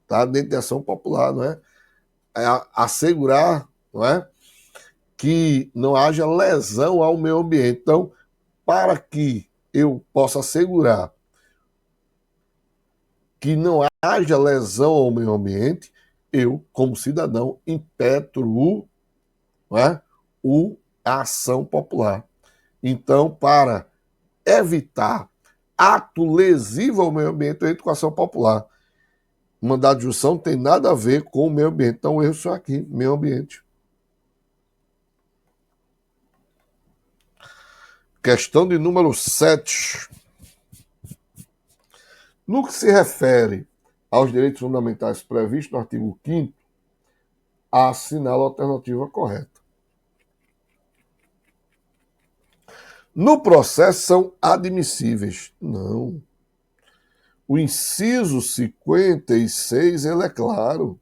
Está dentro de ação popular, não é? Assegurar, não é, que não haja lesão ao meio ambiente. Então, para que eu possa assegurar que não haja lesão ao meio ambiente, eu, como cidadão, impetro a ação popular. Então, para evitar ato lesivo ao meio ambiente, eu entro com a ação popular. O mandado de injunção não tem nada a ver com o meio ambiente. Então, eu sou aqui, meio ambiente. Questão de número 7. No que se refere aos direitos fundamentais previstos no artigo 5º, assinala a alternativa correta. No processo são admissíveis. Não. O inciso 56, ele é claro.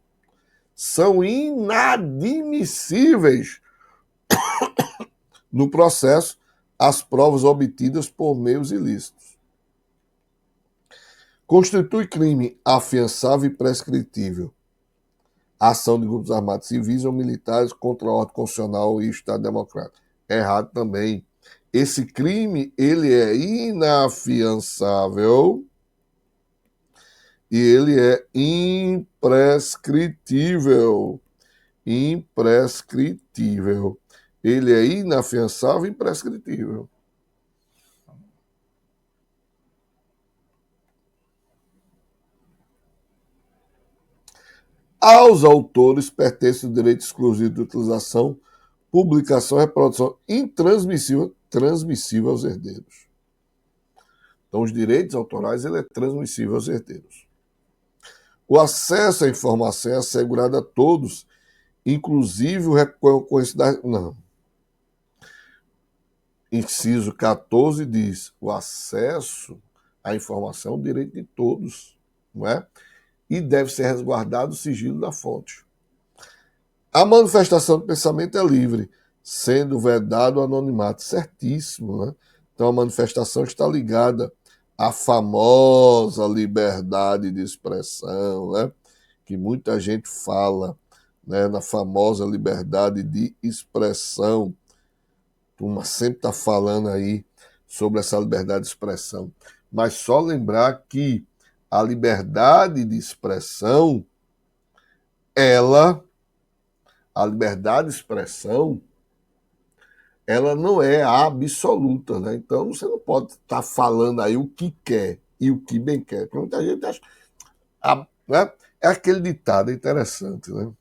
São inadmissíveis no processo as provas obtidas por meios ilícitos. Constitui crime afiançável e prescritível a ação de grupos armados civis ou militares contra a ordem constitucional e o Estado Democrático. Errado também. Esse crime, ele é inafiançável e ele é imprescritível. Imprescritível. Ele é inafiançável e imprescritível. Aos autores pertence o direito exclusivo de utilização, publicação, reprodução intransmissível, transmissível aos herdeiros. Então, os direitos autorais, ele é transmissível aos herdeiros. O acesso à informação é assegurado a todos, inclusive o reconhecimento da... Não. Inciso 14 diz, o acesso à informação é um direito de todos, não é? E deve ser resguardado o sigilo da fonte. A manifestação do pensamento é livre, sendo vedado o anonimato. Certíssimo, né? Então a manifestação está ligada à famosa liberdade de expressão, né? Que muita gente fala, né? Na famosa liberdade de expressão. A turma sempre está falando aí sobre essa liberdade de expressão. Mas só lembrar que a liberdade de expressão, a liberdade de expressão, ela não é absoluta, né? Então você não pode estar falando aí o que quer e o que bem quer. Porque muita gente acha. Né? É aquele ditado, é interessante, né?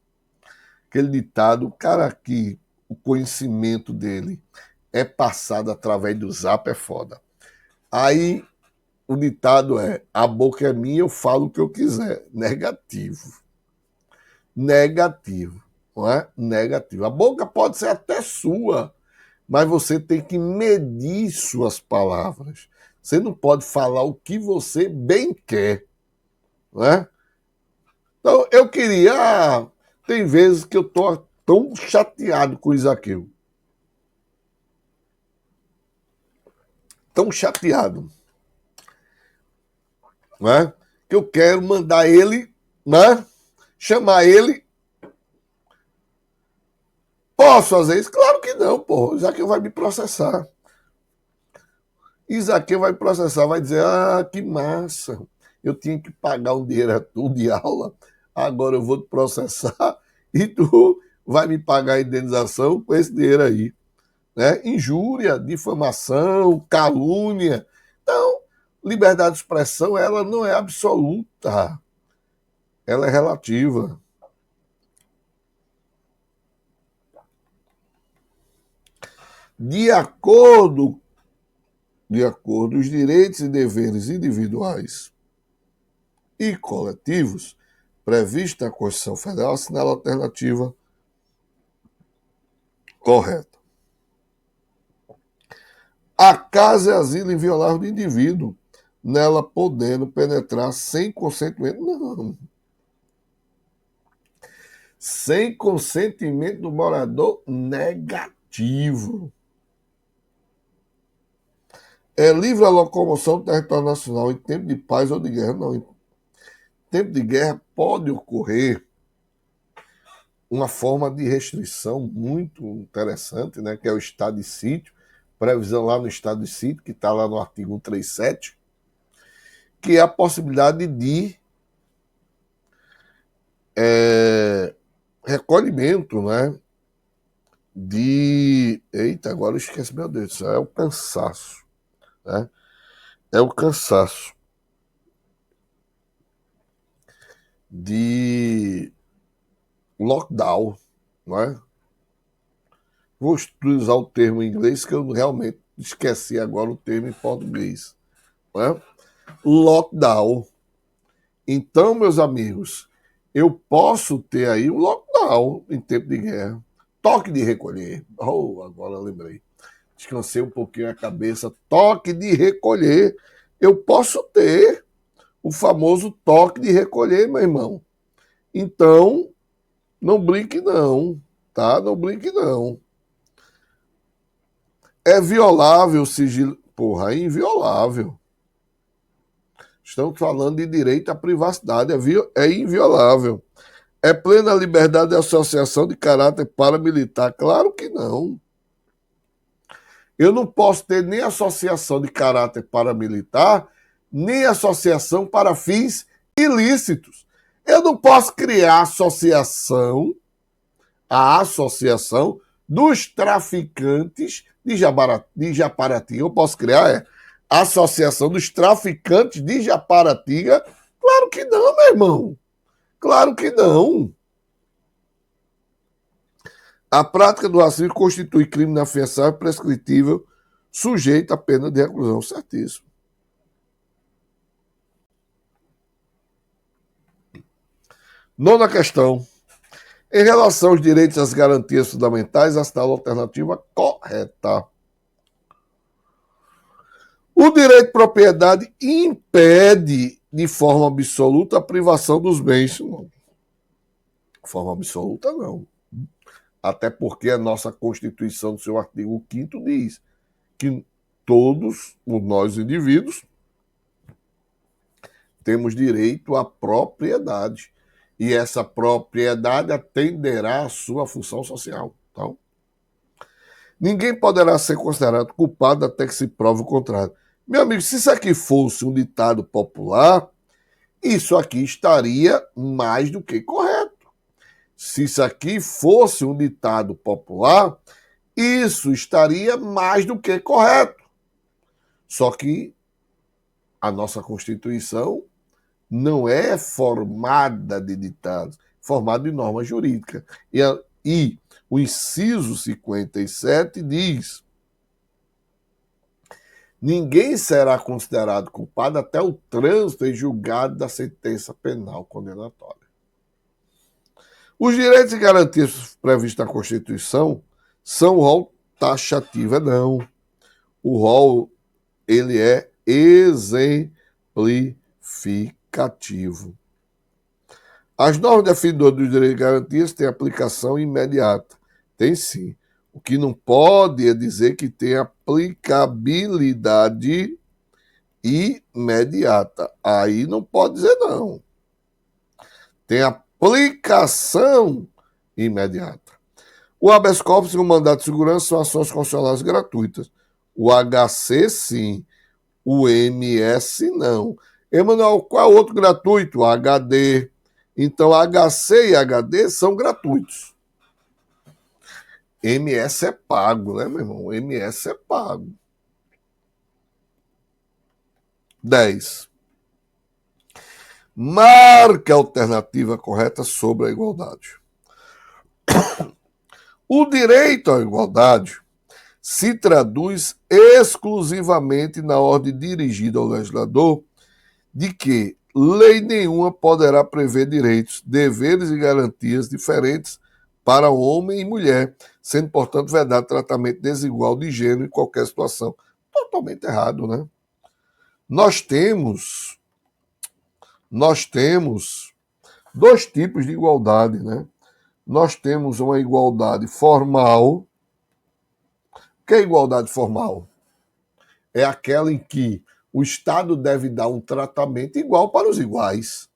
Aquele ditado, o cara que o conhecimento dele é passado através do zap é foda. Aí o ditado é, a boca é minha, eu falo o que eu quiser. Negativo. Negativo. Não é? Negativo. A boca pode ser até sua, mas você tem que medir suas palavras. Você não pode falar o que você bem quer. Não é? Então, eu queria... Tem vezes que eu estou tão chateado com o Isaqueu. Tão chateado. Né? Que eu quero mandar ele, né? Chamar ele. Posso fazer isso? Claro que não, porra. Isaqueu vai me processar. Isaqueu vai me processar, vai dizer, que massa. Eu tinha que pagar um dinheiro a tu de aula, agora eu vou te processar e tu vai me pagar a indenização com esse dinheiro aí. né? Injúria, difamação, calúnia. Então, liberdade de expressão, ela não é absoluta, ela é relativa. De acordo, os direitos e deveres individuais e coletivos previstos na Constituição Federal, assinala a alternativa correta. A casa é asilo inviolável do indivíduo, nela podendo penetrar sem consentimento. Não. Sem consentimento do morador, negativo. É livre a locomoção do território nacional em tempo de paz ou de guerra? Não. Em tempo de guerra pode ocorrer uma forma de restrição muito interessante, né, que é o estado de sítio, previsão lá no estado de sítio, que está lá no artigo 137, que é a possibilidade de recolhimento, né, de... Eita, agora eu esqueci, meu Deus do céu, é o cansaço, né? É o cansaço de lockdown, não é? Vou usar o termo em inglês, que eu realmente esqueci agora o termo em português. Não é? Lockdown. Então, meus amigos, eu posso ter aí um lockdown em tempo de guerra. Toque de recolher. Oh, agora lembrei. Descansei um pouquinho a cabeça. Toque de recolher. Eu posso ter o famoso toque de recolher, meu irmão. Então, não brinque não, tá? Não brinque não. É violável o sigilo... Porra, é inviolável. Estamos falando de direito à privacidade, é inviolável. É plena liberdade de associação de caráter paramilitar? Claro que não. Eu não posso ter nem associação de caráter paramilitar, nem associação para fins ilícitos. Eu não posso criar a associação dos traficantes de Japaratinga. Eu posso criar a associação dos traficantes de Japaratinga? Claro que não, meu irmão. Claro que não. A prática do racismo constitui crime inafiançável, prescritível, sujeito à pena de reclusão. Certíssimo. Nona questão. Em relação aos direitos e às garantias fundamentais, assinala a alternativa correta. O direito de propriedade impede de forma absoluta a privação dos bens. Não. De forma absoluta, não. Até porque a nossa Constituição, no seu artigo 5º, diz que todos nós indivíduos temos direito à propriedade. E essa propriedade atenderá à sua função social. Então, ninguém poderá ser considerado culpado até que se prove o contrário. Meu amigo, se isso aqui fosse um ditado popular, isso aqui estaria mais do que correto. Se isso aqui fosse um ditado popular, isso estaria mais do que correto. Só que a nossa Constituição não é formada de ditados, formada de norma jurídica. E o inciso 57 diz: ninguém será considerado culpado até o trânsito em julgado da sentença penal condenatória. Os direitos e garantias previstos na Constituição são o rol taxativo, não. O rol, ele é exemplificativo. As normas definidoras dos direitos e garantias têm aplicação imediata. Tem sim. O que não pode é dizer que tem aplicabilidade imediata. Aí não pode dizer não. Tem aplicação imediata. O habeas corpus e o mandado de segurança são ações constitucionais gratuitas. O HC, sim. O MS, não. Emanuel, qual é o outro gratuito? O HD. Então, HC e HD são gratuitos. MS é pago, né, meu irmão? MS é pago. 10. Marque a alternativa correta sobre a igualdade. O direito à igualdade se traduz exclusivamente na ordem dirigida ao legislador de que lei nenhuma poderá prever direitos, deveres e garantias diferentes para homem e mulher, sendo, portanto, vedado tratamento desigual de gênero em qualquer situação. Totalmente errado, né? Nós temos dois tipos de igualdade, né? Nós temos uma igualdade formal. O que é igualdade formal? É aquela em que o Estado deve dar um tratamento igual para os iguais.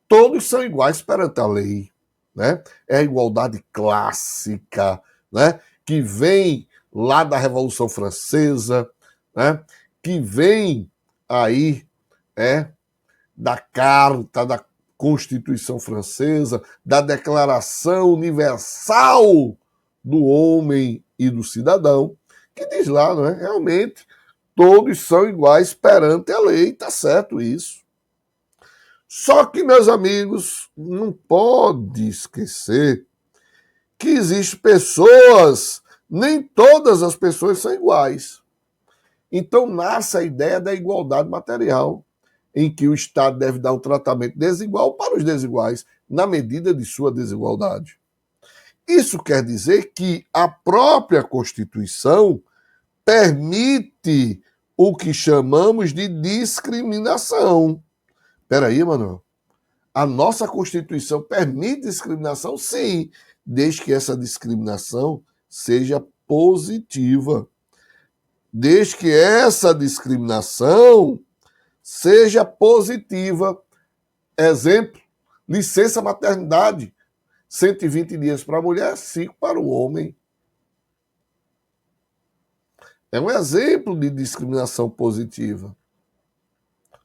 Todos são iguais perante a lei, né? É a igualdade clássica, né? Que vem lá da Revolução Francesa, né? Que vem aí da Carta da Constituição Francesa, da Declaração Universal do Homem e do Cidadão, que diz lá, não é? Realmente, todos são iguais perante a lei, tá certo isso. Só que, meus amigos, não pode esquecer que existem pessoas, nem todas as pessoas são iguais. Então nasce a ideia da igualdade material, em que o Estado deve dar um tratamento desigual para os desiguais, na medida de sua desigualdade. Isso quer dizer que a própria Constituição permite o que chamamos de discriminação. Espera aí, Manuel. A nossa Constituição permite discriminação? Sim, desde que essa discriminação seja positiva. Desde que essa discriminação seja positiva. Exemplo, licença maternidade, 120 dias para a mulher, 5 para o homem. É um exemplo de discriminação positiva,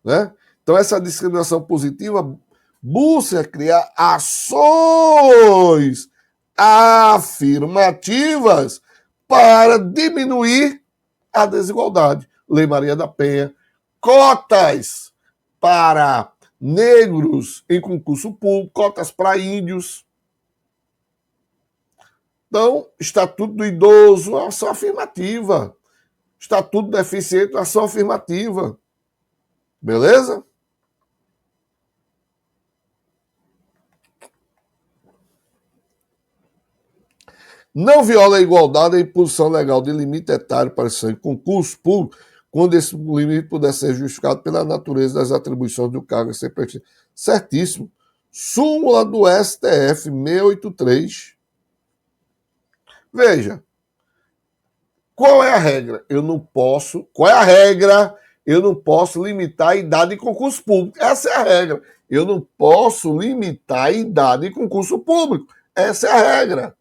né? Então, essa discriminação positiva busca criar ações afirmativas para diminuir a desigualdade. Lei Maria da Penha, cotas para negros em concurso público, cotas para índios. Então, Estatuto do Idoso, uma ação afirmativa. Estatuto do Deficiente, uma ação afirmativa. Beleza? Não viola a igualdade a imposição legal de limite etário para ser concurso público, quando esse limite puder ser justificado pela natureza das atribuições do cargo a ser preenchido. Certíssimo. Súmula do STF 683. Veja, qual é a regra? Eu não posso. Qual é a regra? Eu não posso limitar a idade de concurso público. Essa é a regra. Eu não posso limitar a idade de concurso público. Essa é a regra.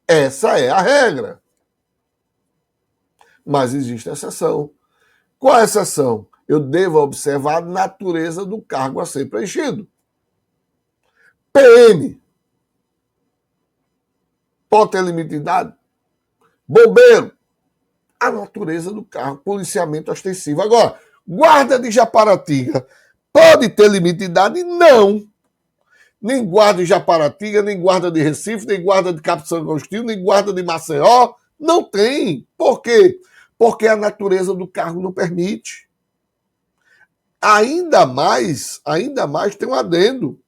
Essa é a regra. Mas existe exceção. Qual é a exceção? Eu devo observar a natureza do cargo a ser preenchido. PM. Pode ter limite de idade? Bombeiro. A natureza do cargo. Policiamento ostensivo. Agora, guarda de Japaratinga. Pode ter limite de idade? Não. Nem guarda de Japaratinga, nem guarda de Recife, nem guarda de Capitão São Agostinho, nem guarda de Maceió. Não tem. Por quê? Porque a natureza do cargo não permite. Ainda mais tem um adendo.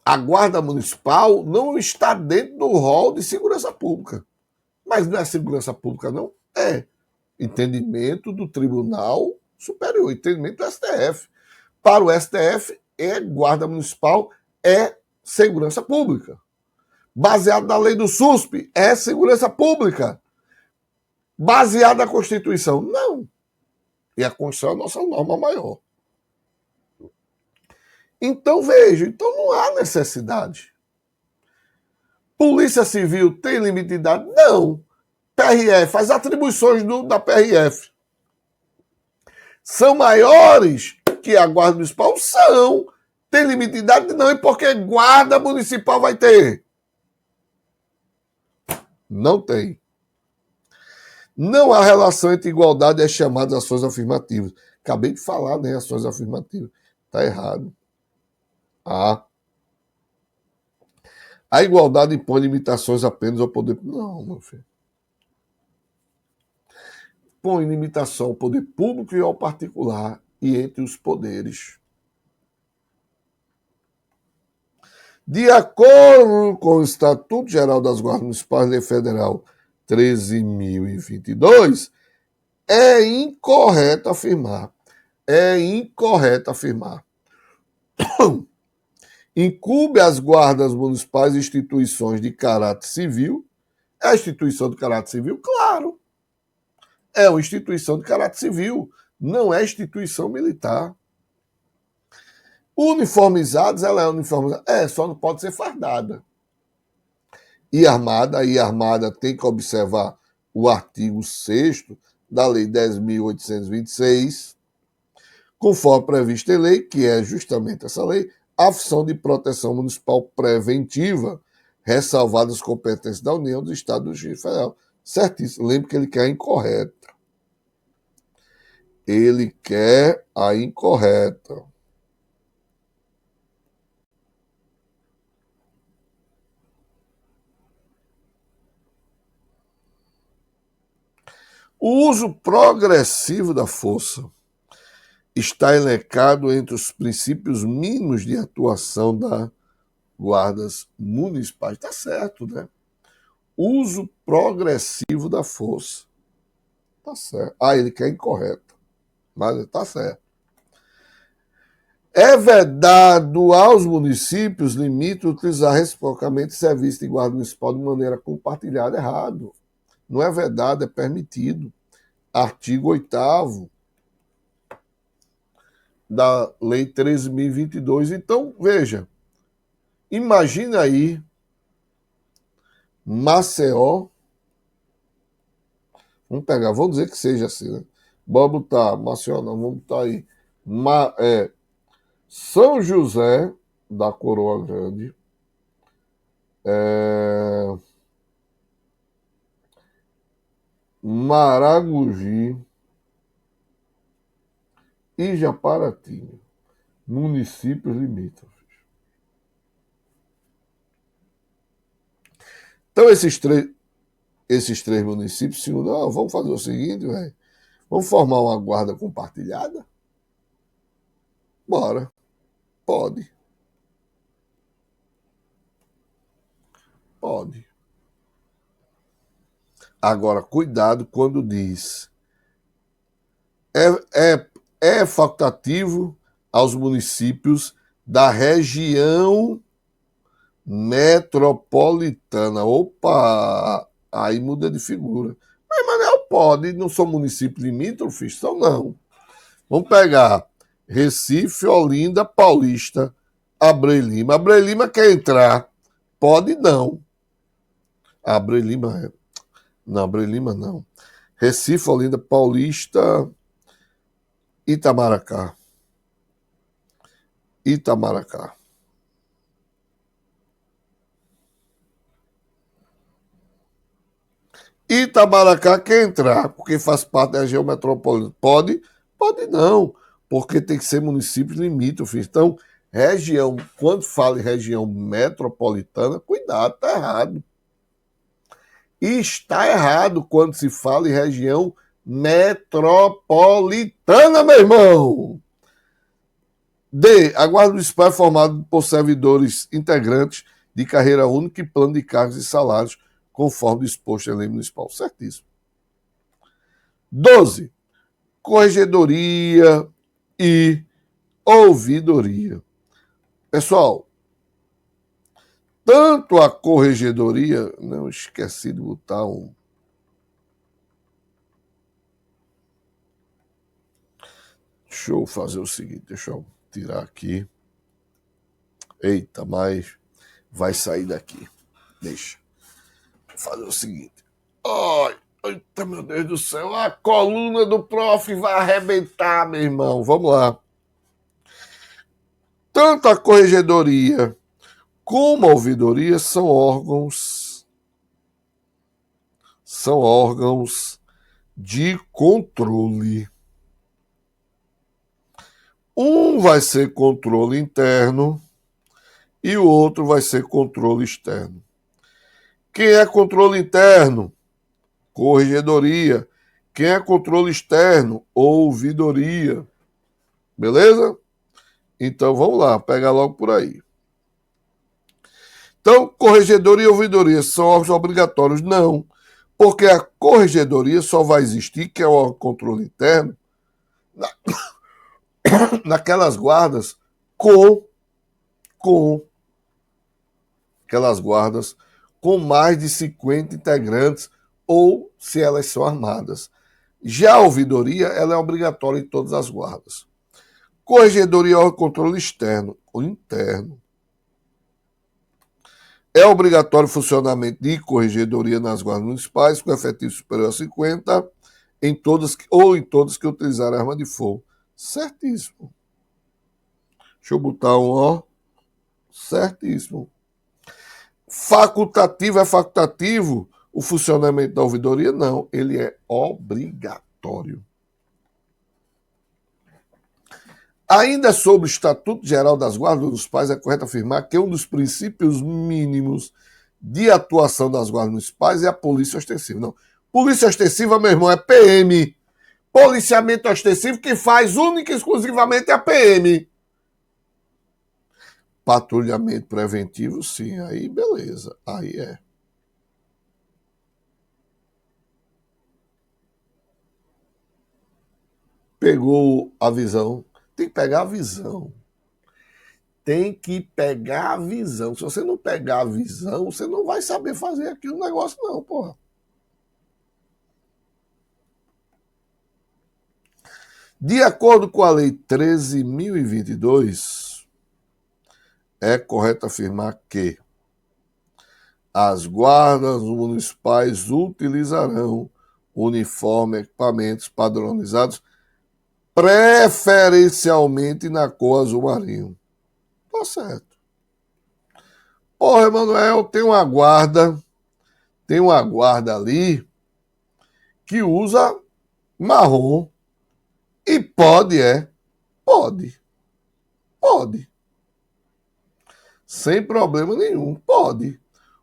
A Guarda Municipal não está dentro do rol de segurança pública. Mas não é segurança pública, não? É entendimento do Tribunal Superior, entendimento do STF. Para o STF, Guarda Municipal é segurança pública. Baseado na lei do SUSP, é segurança pública. Baseado na Constituição, não. E a Constituição é a nossa norma maior. Então, veja, não há necessidade. Polícia Civil tem limite de idade? Não. PRF, as atribuições da PRF são maiores que a guarda municipal são. Tem limite de idade? Não. E por que guarda municipal vai ter? Não tem. Não há relação entre igualdade e as chamadas ações afirmativas. Acabei de falar, né? Ações afirmativas. Está errado. A igualdade impõe limitações apenas ao poder. Não, meu filho. Põe limitação ao poder público e ao particular e entre os poderes. De acordo com o Estatuto Geral das Guardas Municipais, Lei Federal 13.022, é incorreto afirmar. Incumbe às guardas municipais instituições de caráter civil. É a instituição de caráter civil? Claro. É uma instituição de caráter civil, não é instituição militar. Uniformizados, ela é uniformizada. Só não pode ser fardada. E armada tem que observar o artigo 6º da Lei 10.826, conforme previsto em lei, que é justamente essa lei, a função de proteção municipal preventiva, ressalvadas as competências da União, do Estado e do Distrito Federal. Certíssimo. Lembre que ele quer a incorreta. Ele quer a incorreta. O uso progressivo da força está elencado entre os princípios mínimos de atuação das guardas municipais. Está certo, né? Uso progressivo da força. Está certo. Ele quer incorreto. Mas está certo. É vedado aos municípios limite utilizar reciprocamente serviço de guarda municipal de maneira compartilhada. Errado. Não é vedado, é permitido. Artigo 8º da Lei 13.022. Então, veja, imagina aí Maceió, vamos dizer que seja assim, né? Vamos botar Maceió, não, vamos botar aí São José da Coroa Grande, Maragogi e Japaratinga, municípios limítrofes. Então, esses três municípios se unem. Vamos fazer o seguinte, velho. Vamos formar uma guarda compartilhada? Bora. Pode. Agora, cuidado quando diz. É facultativo aos municípios da região metropolitana. Opa! Aí muda de figura. Mas Manel pode, não são municípios limítrofes? São não. Vamos pegar Recife, Olinda, Paulista, Abreu Lima. Abreu Lima quer entrar? Pode não. Abreu Lima não, Abreu Lima não. Recife, Olinda, Paulista, Itamaracá. Itamaracá quer entrar, porque faz parte da região metropolitana. Pode? Pode não, porque tem que ser municípios limítrofes. Então, quando fala em região metropolitana, cuidado, está errado. E está errado quando se fala em região metropolitana, meu irmão. D. A Guarda Municipal é formada por servidores integrantes de carreira única e plano de cargos e salários, conforme disposto em lei municipal. Certíssimo. 12. Corregedoria e ouvidoria. Pessoal, tanto a corregedoria, não esqueci de botar um. Deixa eu fazer o seguinte, deixa eu tirar aqui. Eita, mas vai sair daqui. Deixa. Vou fazer o seguinte. Ai, eita, meu Deus do céu, a coluna do prof vai arrebentar, meu irmão. Vamos lá. Tanto a corregedoria como a ouvidoria são órgãos de controle. Um vai ser controle interno e o outro vai ser controle externo. Quem é controle interno? Corregedoria. Quem é controle externo? Ouvidoria. Beleza? Então vamos lá, pega logo por aí. Então, corregedoria e ouvidoria são órgãos obrigatórios? Não, porque a corregedoria só vai existir, que é o controle interno, naquelas guardas com aquelas guardas com mais de 50 integrantes ou se elas são armadas. Já a ouvidoria, ela é obrigatória em todas as guardas. Corregedoria é o controle externo ou interno. É obrigatório o funcionamento de corregedoria nas guardas municipais com efetivo superior a 50 em todas que utilizarem arma de fogo. Certíssimo. Deixa eu botar um ó. Certíssimo. Facultativo é facultativo o funcionamento da ouvidoria? Não, ele é obrigatório. Ainda sobre o Estatuto Geral das Guardas Municipais, é correto afirmar que um dos princípios mínimos de atuação das guardas municipais é a polícia ostensiva. Não, polícia ostensiva, meu irmão, é PM. Policiamento ostensivo que faz única e exclusivamente a PM. Patrulhamento preventivo, sim, aí beleza, aí é. Pegou a visão. Tem que pegar a visão. Tem que pegar a visão. Se você não pegar a visão, você não vai saber fazer aqui o negócio, não, porra. De acordo com a Lei 13.022, é correto afirmar que as guardas municipais utilizarão uniforme, equipamentos padronizados, preferencialmente na cor azul marinho. Tá certo. Porra, Emanuel, tem uma guarda ali que usa marrom. E pode. Pode. Sem problema nenhum, pode.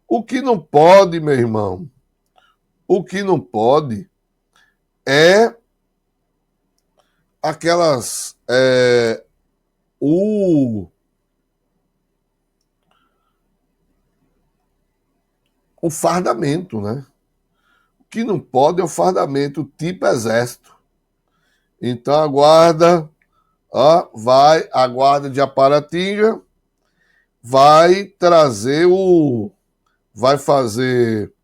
O que não pode, meu irmão, o que não pode é aquelas. O fardamento, né? O que não pode é o fardamento tipo exército. Então a guarda, a guarda de Aparatinga vai trazer vai fazer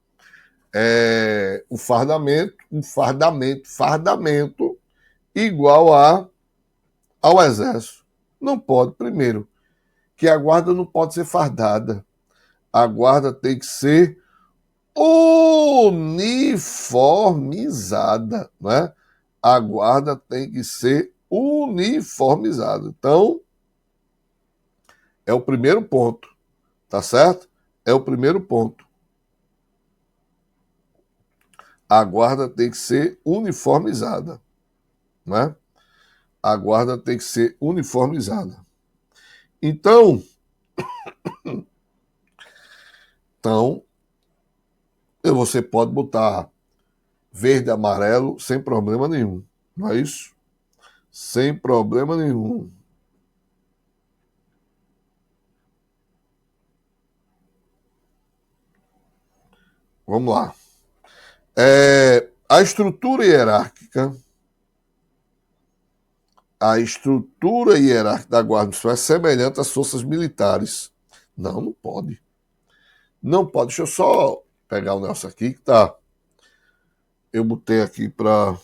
o fardamento igual ao exército. Não pode, primeiro, que a guarda não pode ser fardada. A guarda tem que ser uniformizada, né? A guarda tem que ser uniformizada. Então, é o primeiro ponto, tá certo? É o primeiro ponto. A guarda tem que ser uniformizada, né? A guarda tem que ser uniformizada. Então, você pode botar verde e amarelo sem problema nenhum, não é isso? Sem problema nenhum. Vamos lá. A estrutura hierárquica da Guarda Municipal é semelhante às forças militares. Não pode. Não pode. Deixa eu só pegar o negócio aqui que tá. Eu botei aqui para.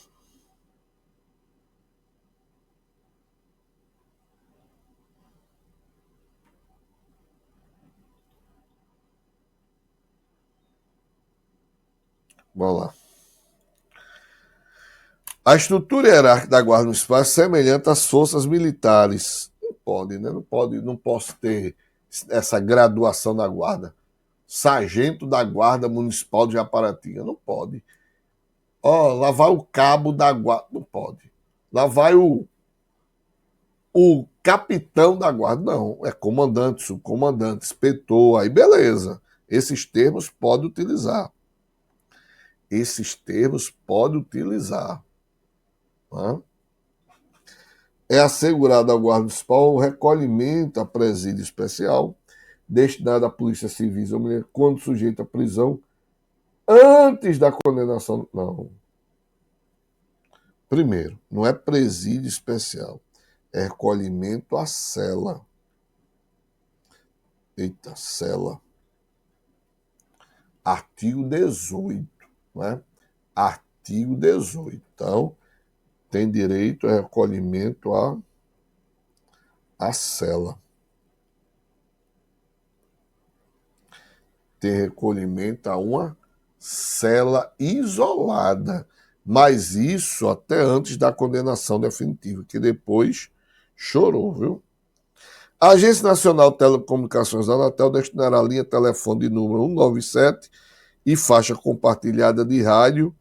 Vamos lá. A estrutura hierárquica da Guarda Municipal é semelhante às forças militares. pode, né? Não posso ter essa graduação na guarda. Sargento da Guarda Municipal de Japaratinga, não pode. Ó, lá vai o cabo da guarda, não pode. Lá vai o capitão da guarda, não. É comandante, subcomandante, inspetor, aí beleza. Esses termos pode utilizar. Esses termos pode utilizar. Né? É assegurado à Guarda Municipal o recolhimento a presídio especial destinado à Polícia Civil ou mulher quando sujeito à prisão antes da condenação. Não. Primeiro, não é presídio especial, é recolhimento à cela. Eita, cela. Artigo 18, né? Artigo 18. Então, tem direito a recolhimento à cela. Tem recolhimento a uma cela isolada. Mas isso até antes da condenação definitiva, que depois chorou, viu? A Agência Nacional de Telecomunicações da Anatel destinará a linha telefone de número 197 e faixa compartilhada de rádio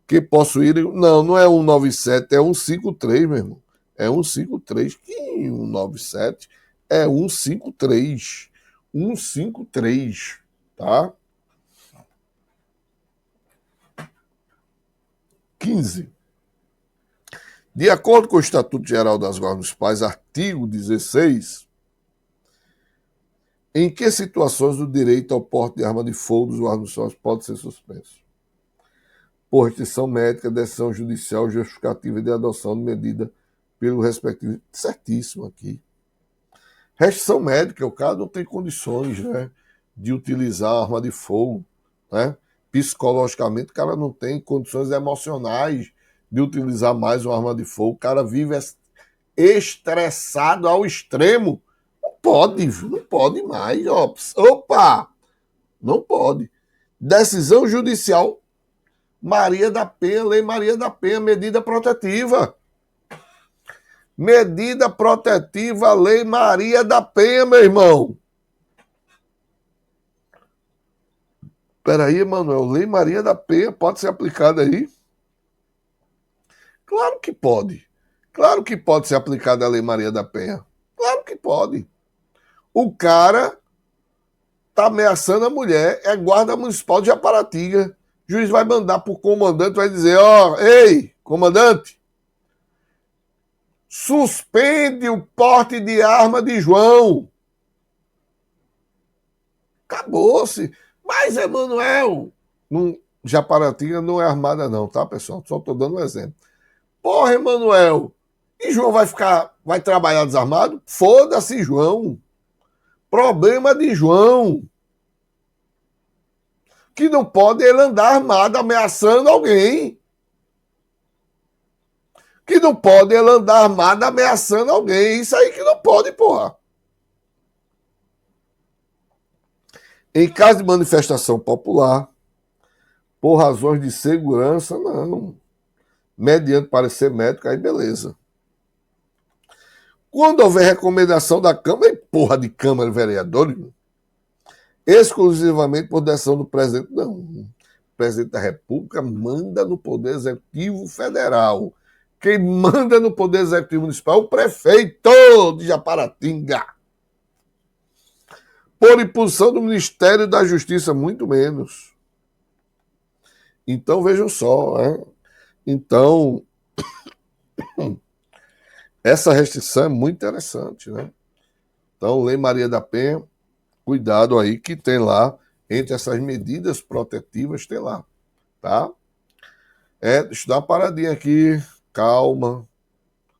que possuírem... Não, não é 197, é 153, meu irmão. É 153. Que 197? É 153. 153, tá? 15. De acordo com o Estatuto Geral das Guardas Municipais, artigo 16, em que situações o direito ao porte de arma de fogo dos guardas municipais pode ser suspenso? Por restrição médica, decisão judicial justificativa de adoção de medida pelo respectivo. Certíssimo aqui. Restrição médica, o cara não tem condições, né, de utilizar arma de fogo. Né? Psicologicamente, o cara não tem condições emocionais de utilizar mais uma arma de fogo. O cara vive estressado ao extremo. Não pode mais. Opa! Não pode. Decisão judicial Maria da Penha, Lei Maria da Penha, medida protetiva. Medida protetiva, Lei Maria da Penha, meu irmão. Peraí, Emanuel, Lei Maria da Penha pode ser aplicada aí? Claro que pode. Claro que pode ser aplicada a Lei Maria da Penha. Claro que pode. O cara tá ameaçando a mulher, é guarda municipal de Japaratinga. O juiz vai mandar pro comandante, vai dizer, ei, comandante, suspende o porte de arma de João. Acabou-se. Mas, Emanuel, Japaratinga não é armada não, tá, pessoal? Só tô dando um exemplo. Porra, Emanuel, e João vai trabalhar desarmado? Foda-se, João. Problema de João. Que não pode ele andar armado ameaçando alguém. Que não pode ele andar armado ameaçando alguém. Isso aí que não pode, porra. Em caso de manifestação popular, por razões de segurança, não. Mediante parecer médico, aí beleza. Quando houver recomendação da Câmara, e porra de Câmara vereadores, exclusivamente por decisão do presidente, não. O presidente da República manda no Poder Executivo Federal. Quem manda no Poder Executivo Municipal é o prefeito de Japaratinga. Por imposição do Ministério da Justiça, muito menos. Então, vejam só, né? Então, essa restrição é muito interessante, né? Então, Lei Maria da Penha, cuidado aí que tem lá, entre essas medidas protetivas, tem lá, tá? Deixa eu dar uma paradinha aqui, calma,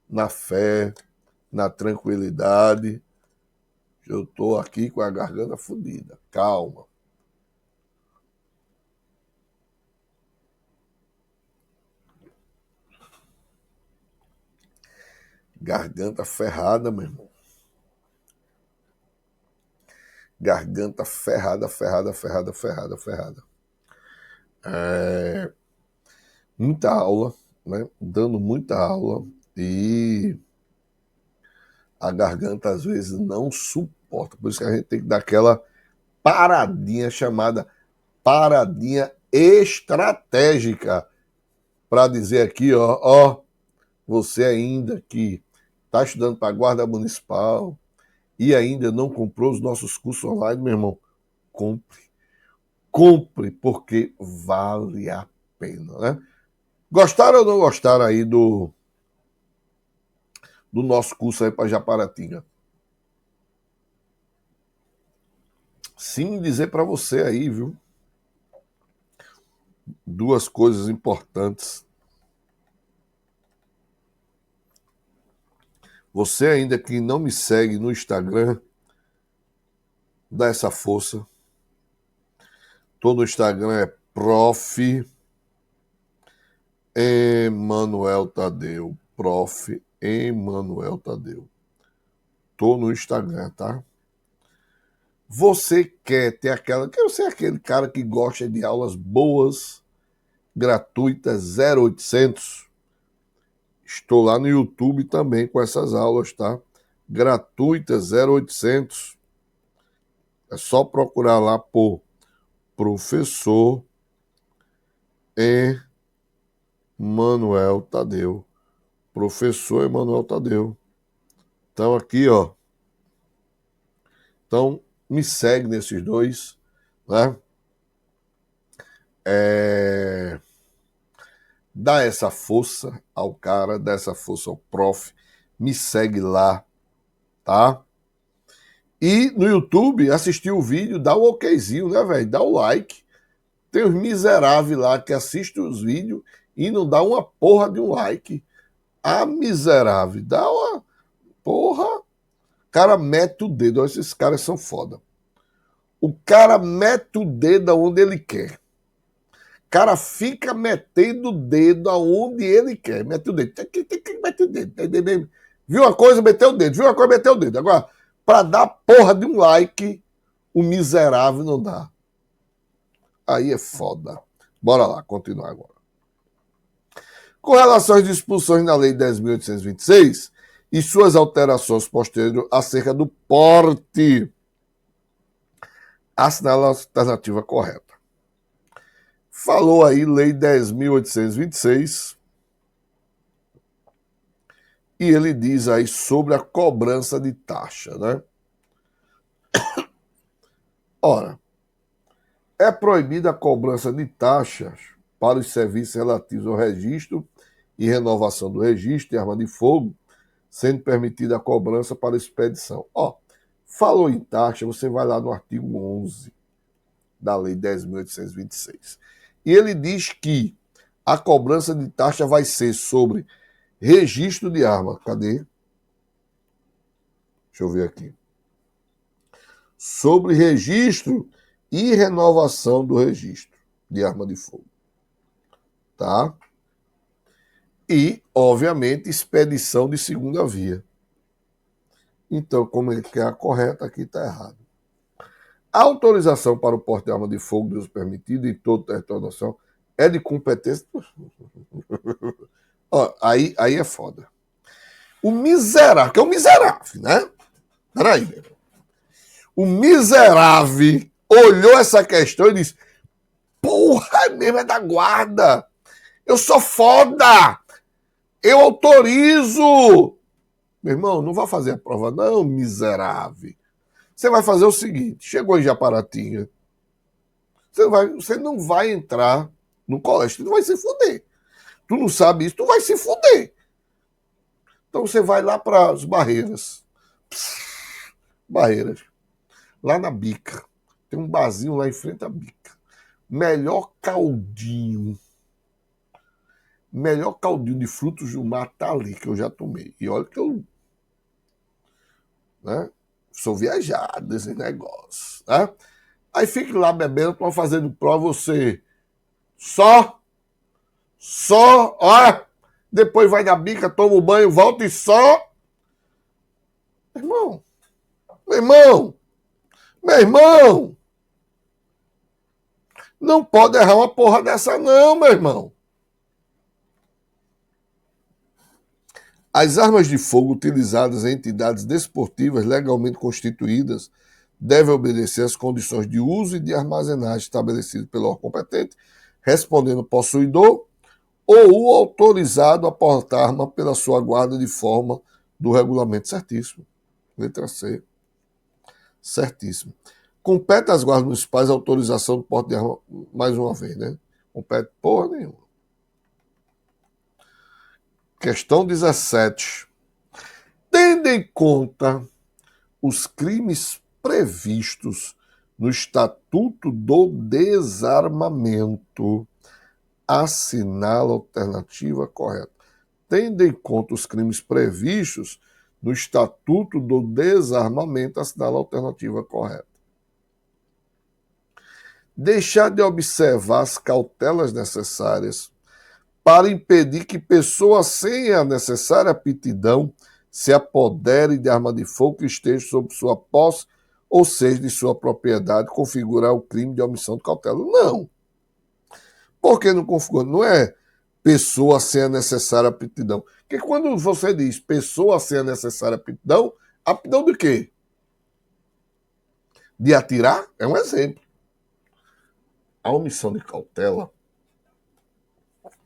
na fé, na tranquilidade. Eu tô aqui com a garganta fodida, calma. Garganta ferrada, meu irmão. Garganta ferrada, ferrada, ferrada, ferrada, ferrada. Muita aula, né? Dando muita aula e a garganta às vezes não suporta. Por isso que a gente tem que dar aquela paradinha chamada paradinha estratégica para dizer aqui, ó, você ainda que está estudando para a Guarda Municipal e ainda não comprou os nossos cursos online, meu irmão, compre. Compre, porque vale a pena, né? Gostaram ou não gostaram aí do nosso curso aí para Japaratinga? Sim, dizer para você aí, viu? Duas coisas importantes. Você ainda que não me segue no Instagram, dá essa força. Tô no Instagram, é Prof. Emanuel Tadeu. Prof. Emanuel Tadeu. Tô no Instagram, tá? Você quer ter aquela... Que eu sei aquele cara que gosta de aulas boas, gratuitas, 0800. Estou lá no YouTube também com essas aulas, tá? Gratuitas, 0800. É só procurar lá por Professor Emanuel Tadeu. Professor Emanuel Tadeu. Então aqui, ó. Então me segue nesses dois, né? Dá essa força ao cara, dá essa força ao prof. Me segue lá, tá? E no YouTube, assistir o vídeo, dá o okzinho, né, velho? Dá o like. Tem os miseráveis lá que assistem os vídeos e não dá uma porra de um like. A miserável, dá uma porra. O cara mete o dedo. Esses caras são foda. O cara mete o dedo aonde ele quer. O cara fica metendo o dedo aonde ele quer. Mete o dedo. Mete o dedo. Viu uma coisa, meteu o dedo. Viu uma coisa, meteu o dedo. Agora, pra dar porra de um like, o miserável não dá. Aí é foda. Bora lá, continuar agora. Com relação às disposições na Lei 10.826 e suas alterações posteriores acerca do porte, assinala a alternativa correta. Falou aí Lei 10.826 e ele diz aí sobre a cobrança de taxa, né? Ora, é proibida a cobrança de taxas para os serviços relativos ao registro e renovação do registro de arma de fogo, sendo permitida a cobrança para expedição. Ó, falou em taxa, você vai lá no artigo 11 da Lei 10.826. E ele diz que a cobrança de taxa vai ser sobre registro de arma. Cadê? Deixa eu ver aqui. Sobre registro e renovação do registro de arma de fogo. Tá? E, obviamente, expedição de segunda via. Então, como ele quer a correta, aqui está errado. A autorização para o porte de arma de fogo de uso permitido em todo o território nacional é de competência. Ó, aí é foda. O miserável, que é o miserável, né? Peraí, meu. O miserável olhou essa questão e disse: porra, mesmo é da guarda. Eu sou foda. Eu autorizo. Meu irmão, não vai fazer a prova, não, miserável. Você vai fazer o seguinte: chegou em Japaratinga, você não vai entrar no colégio, tu vai se fuder. Tu não sabe isso, tu vai se fuder. Então você vai lá para as Barreiras. Barreiras. Lá na Bica. Tem um barzinho lá em frente à Bica. Melhor caldinho. Melhor caldinho de frutos do mar tá ali, que eu já tomei. E olha que eu, né, sou viajado desse negócio. Né? Aí fique lá bebendo, tô fazendo prova, você só, ó, depois vai na Bica, toma o banho, volta e só. Irmão, meu irmão, meu irmão, não pode errar uma porra dessa não, meu irmão. As armas de fogo utilizadas em entidades desportivas legalmente constituídas devem obedecer às condições de uso e de armazenagem estabelecidas pelo órgão competente, respondendo o possuidor ou o autorizado a portar arma pela sua guarda de forma do regulamento. Certíssimo. Letra C. Certíssimo. Compete às guardas municipais a autorização do porte de arma, mais uma vez, né? Compete porra nenhuma. Questão 17. Tendo em conta os crimes previstos no Estatuto do Desarmamento, assinala a alternativa correta. Tendo em conta os crimes previstos no Estatuto do Desarmamento, assinala a alternativa correta. Deixar de observar as cautelas necessárias para impedir que pessoas sem a necessária aptidão se apodere de arma de fogo que esteja sob sua posse ou seja de sua propriedade, configurar o crime de omissão de cautela. Não. Por que não configura? Não é pessoa sem a necessária aptidão. Porque quando você diz pessoa sem a necessária aptidão de quê? De atirar? É um exemplo. A omissão de cautela,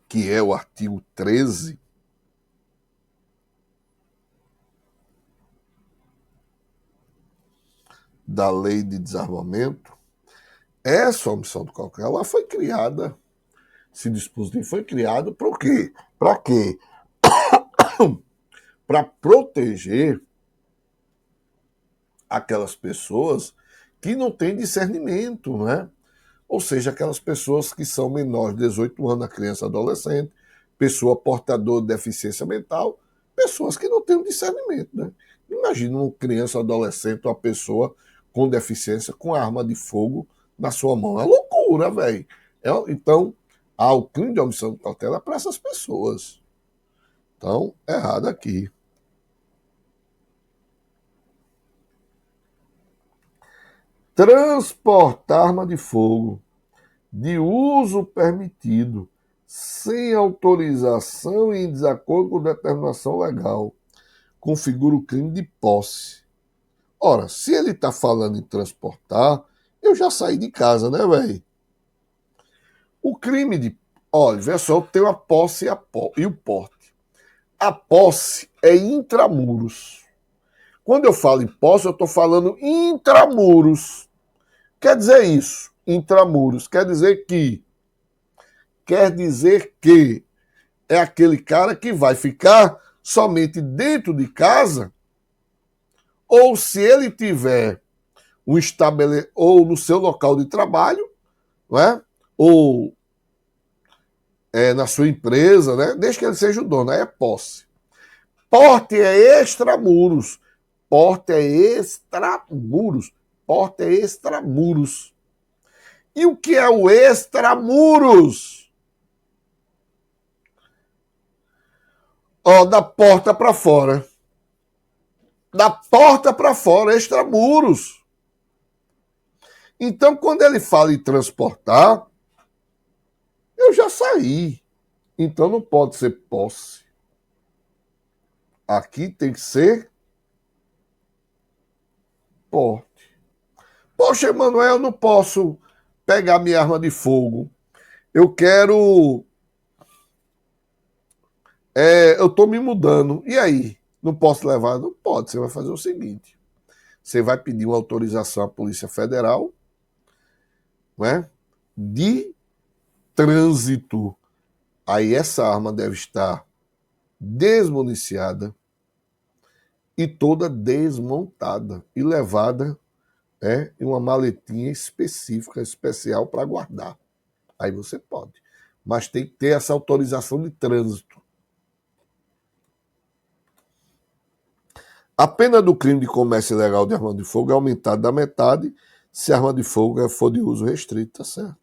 que é o artigo 13, da Lei de Desarmamento, essa omissão de cautela ela foi criada, esse dispositivo foi criado para o quê? Para quê? Para proteger aquelas pessoas que não têm discernimento, não é? Ou seja, aquelas pessoas que são menores de 18 anos, a criança adolescente, pessoa portadora de deficiência mental, pessoas que não têm um discernimento, né? Imagina uma criança adolescente, uma pessoa com deficiência, com arma de fogo na sua mão. É loucura, velho. Então, há o crime de omissão de cautela para essas pessoas. Então, errado aqui. Transportar arma de fogo de uso permitido, sem autorização e em desacordo com determinação legal, configura o crime de posse. Ora, se ele está falando em transportar, eu já saí de casa, né, velho? O crime de... Olha, vê só, eu tenho a posse e o porte. A posse é intramuros. Quando eu falo em posse, eu estou falando intramuros. Quer dizer isso, intramuros. Quer dizer que é aquele cara que vai ficar somente dentro de casa, ou se ele tiver ou no seu local de trabalho, não é? Ou na sua empresa, né? Desde que ele seja o dono, aí é posse. Porte é extramuros. Porte é extramuros. Porte é extramuros. E o que é o extramuros? Ó, da porta para fora. Da porta para fora, extramuros. Então, quando ele fala em transportar, eu já saí. Então não pode ser posse. Aqui tem que ser porte. Poxa, Emanuel, eu não posso pegar minha arma de fogo. Eu quero. Eu estou me mudando. E aí? Não posso levar? Não pode. Você vai fazer o seguinte: você vai pedir uma autorização à Polícia Federal, não é? De trânsito. Aí essa arma deve estar desmuniciada e toda desmontada e levada em uma maletinha específica, especial para guardar. Aí você pode. Mas tem que ter essa autorização de trânsito. A pena do crime de comércio ilegal de arma de fogo é aumentada da metade se a arma de fogo for de uso restrito, tá certo?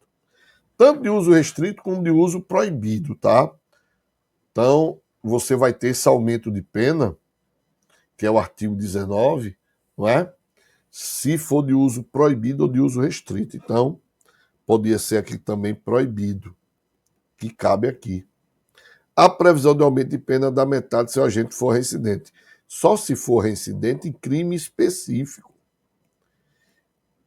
Tanto de uso restrito como de uso proibido, tá? Então, você vai ter esse aumento de pena, que é o artigo 19, não é? Se for de uso proibido ou de uso restrito. Então, podia ser aqui também proibido, que cabe aqui. A previsão de aumento de pena da metade se o agente for reincidente. Só se for reincidente em crime específico.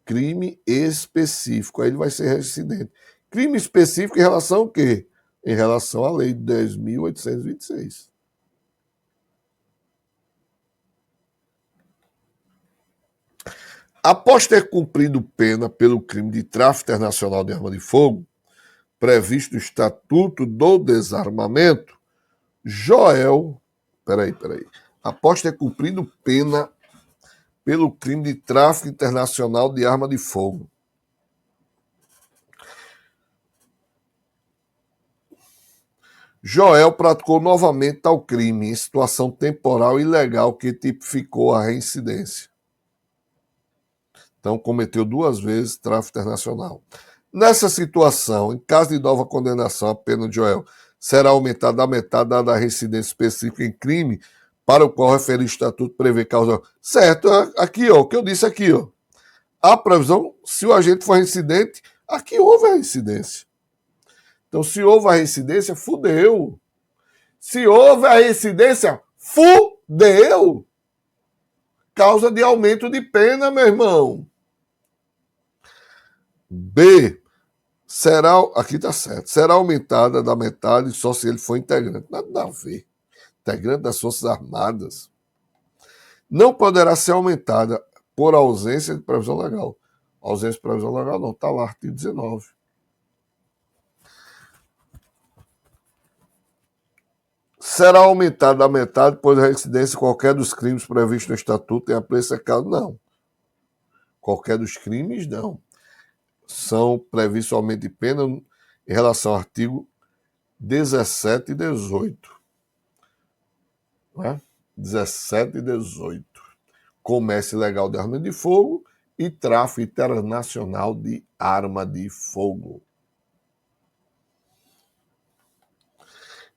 Crime específico. Aí ele vai ser reincidente. Crime específico em relação ao quê? Em relação à lei de 10.826. Após ter cumprido pena pelo crime de tráfico internacional de arma de fogo, previsto no Estatuto do Desarmamento, Joel, peraí, após ter cumprido pena pelo crime de tráfico internacional de arma de fogo, Joel praticou novamente tal crime em situação temporal e ilegal que tipificou a reincidência. Então, cometeu 2 vezes tráfico internacional. Nessa situação, em caso de nova condenação, a pena de Joel será aumentada da metade da reincidência específica em crime para o qual referido estatuto prevê causa. Certo, aqui, ó, o que eu disse aqui, ó. A previsão, se o agente for reincidente, aqui houve a reincidência. Então, se houve a reincidência, fudeu. Se houve a reincidência, fudeu. Causa de aumento de pena, meu irmão. B. Aqui tá certo, será aumentada da metade só se ele for integrante. Nada a ver. Integrante das Forças Armadas. Não poderá ser aumentada por ausência de previsão legal. Ausência de previsão legal não, está lá, artigo 19. Será aumentada da metade, pois a reincidência qualquer dos crimes previstos no Estatuto tem a preço caso. Não. Qualquer dos crimes, não. São previstos aumento de pena em relação ao artigo 17 e 18. Não é? 17 e 18. Comércio ilegal de arma de fogo e tráfico internacional de arma de fogo.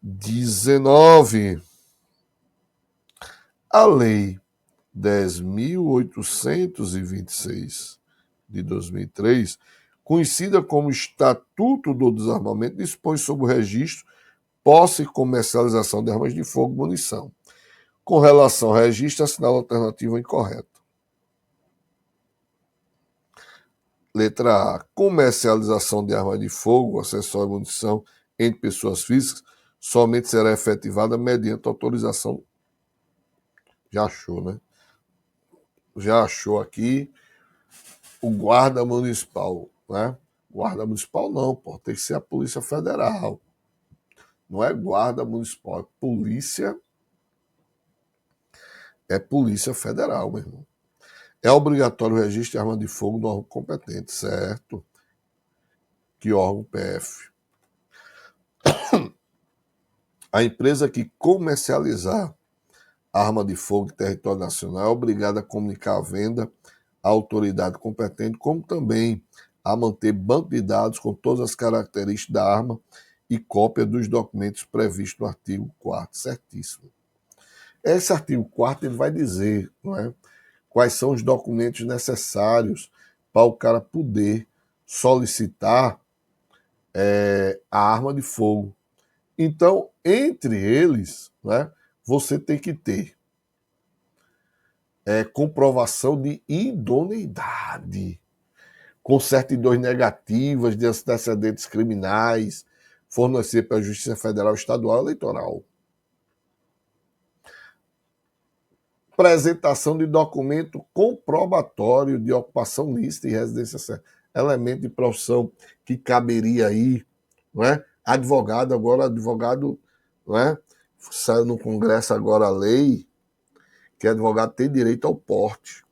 19. A Lei 10.826 de 2003, conhecida como Estatuto do Desarmamento, dispõe sobre o registro, posse e comercialização de armas de fogo e munição. Com relação ao registro, assinala a alternativa incorreta. Letra A. Comercialização de arma de fogo, acessório e munição entre pessoas físicas somente será efetivada mediante autorização. Já achou, né? Já achou aqui o guarda municipal, né? Guarda municipal não, pô, tem que ser a Polícia Federal. Não é guarda municipal, é polícia. É Polícia Federal, meu irmão. É obrigatório o registro de arma de fogo no órgão competente, certo? Que órgão? PF. A empresa que comercializar arma de fogo em território nacional é obrigada a comunicar a venda à autoridade competente, como também a manter banco de dados com todas as características da arma e cópia dos documentos previstos no artigo 4º. Certíssimo. Esse artigo 4º ele vai dizer, não é, quais são os documentos necessários para o cara poder solicitar a arma de fogo. Então, entre eles, né, você tem que ter comprovação de idoneidade, com certidões negativas de antecedentes criminais, fornecer para a Justiça Federal, Estadual e Eleitoral. Apresentação de documento comprobatório de ocupação lícita e residência certa. Elemento de profissão que caberia aí, não é? Advogado, agora advogado, não é? Saiu no Congresso agora a lei que advogado tem direito ao porte.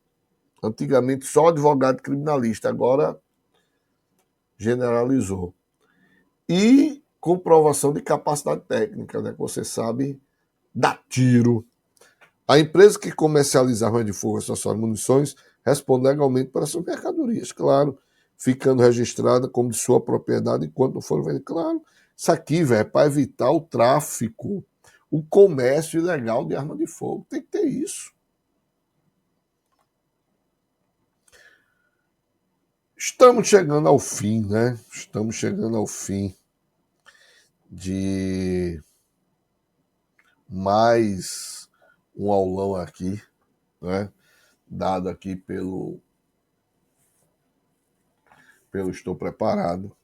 Antigamente só advogado criminalista, agora generalizou. E comprovação de capacidade técnica, né? Que você sabe dar tiro. A empresa que comercializa armas de fogo, acessórios e munições responde legalmente para suas mercadorias, claro, ficando registrada como de sua propriedade enquanto não for vendido. Claro, isso aqui, velho, é para evitar o tráfico, o comércio ilegal de arma de fogo. Tem que ter isso. Estamos chegando ao fim, né? Estamos chegando ao fim de mais um aulão aqui, né? Dado aqui pelo Estou Preparado.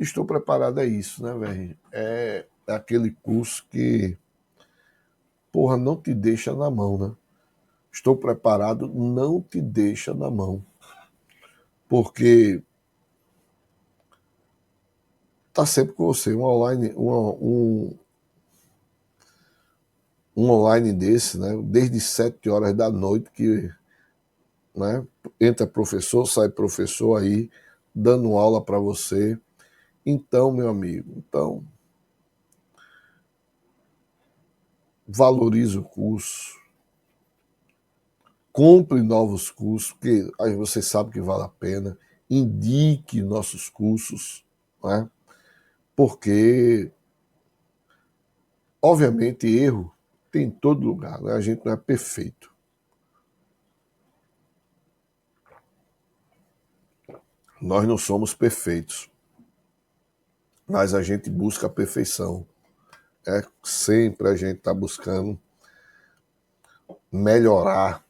Estou Preparado é isso, né, velho? É aquele curso que, porra, não te deixa na mão, né? Estou Preparado não te deixa na mão. Porque tá sempre com você. Um online desse, né? Desde 7 horas da noite que, né, entra professor, sai professor aí, dando aula para você. Então, meu amigo, valorize o curso, compre novos cursos, porque aí você sabe que vale a pena, indique nossos cursos, né? Porque, obviamente, erro tem em todo lugar, né? A gente não é perfeito. Nós não somos perfeitos, mas a gente busca a perfeição. Sempre a gente está buscando melhorar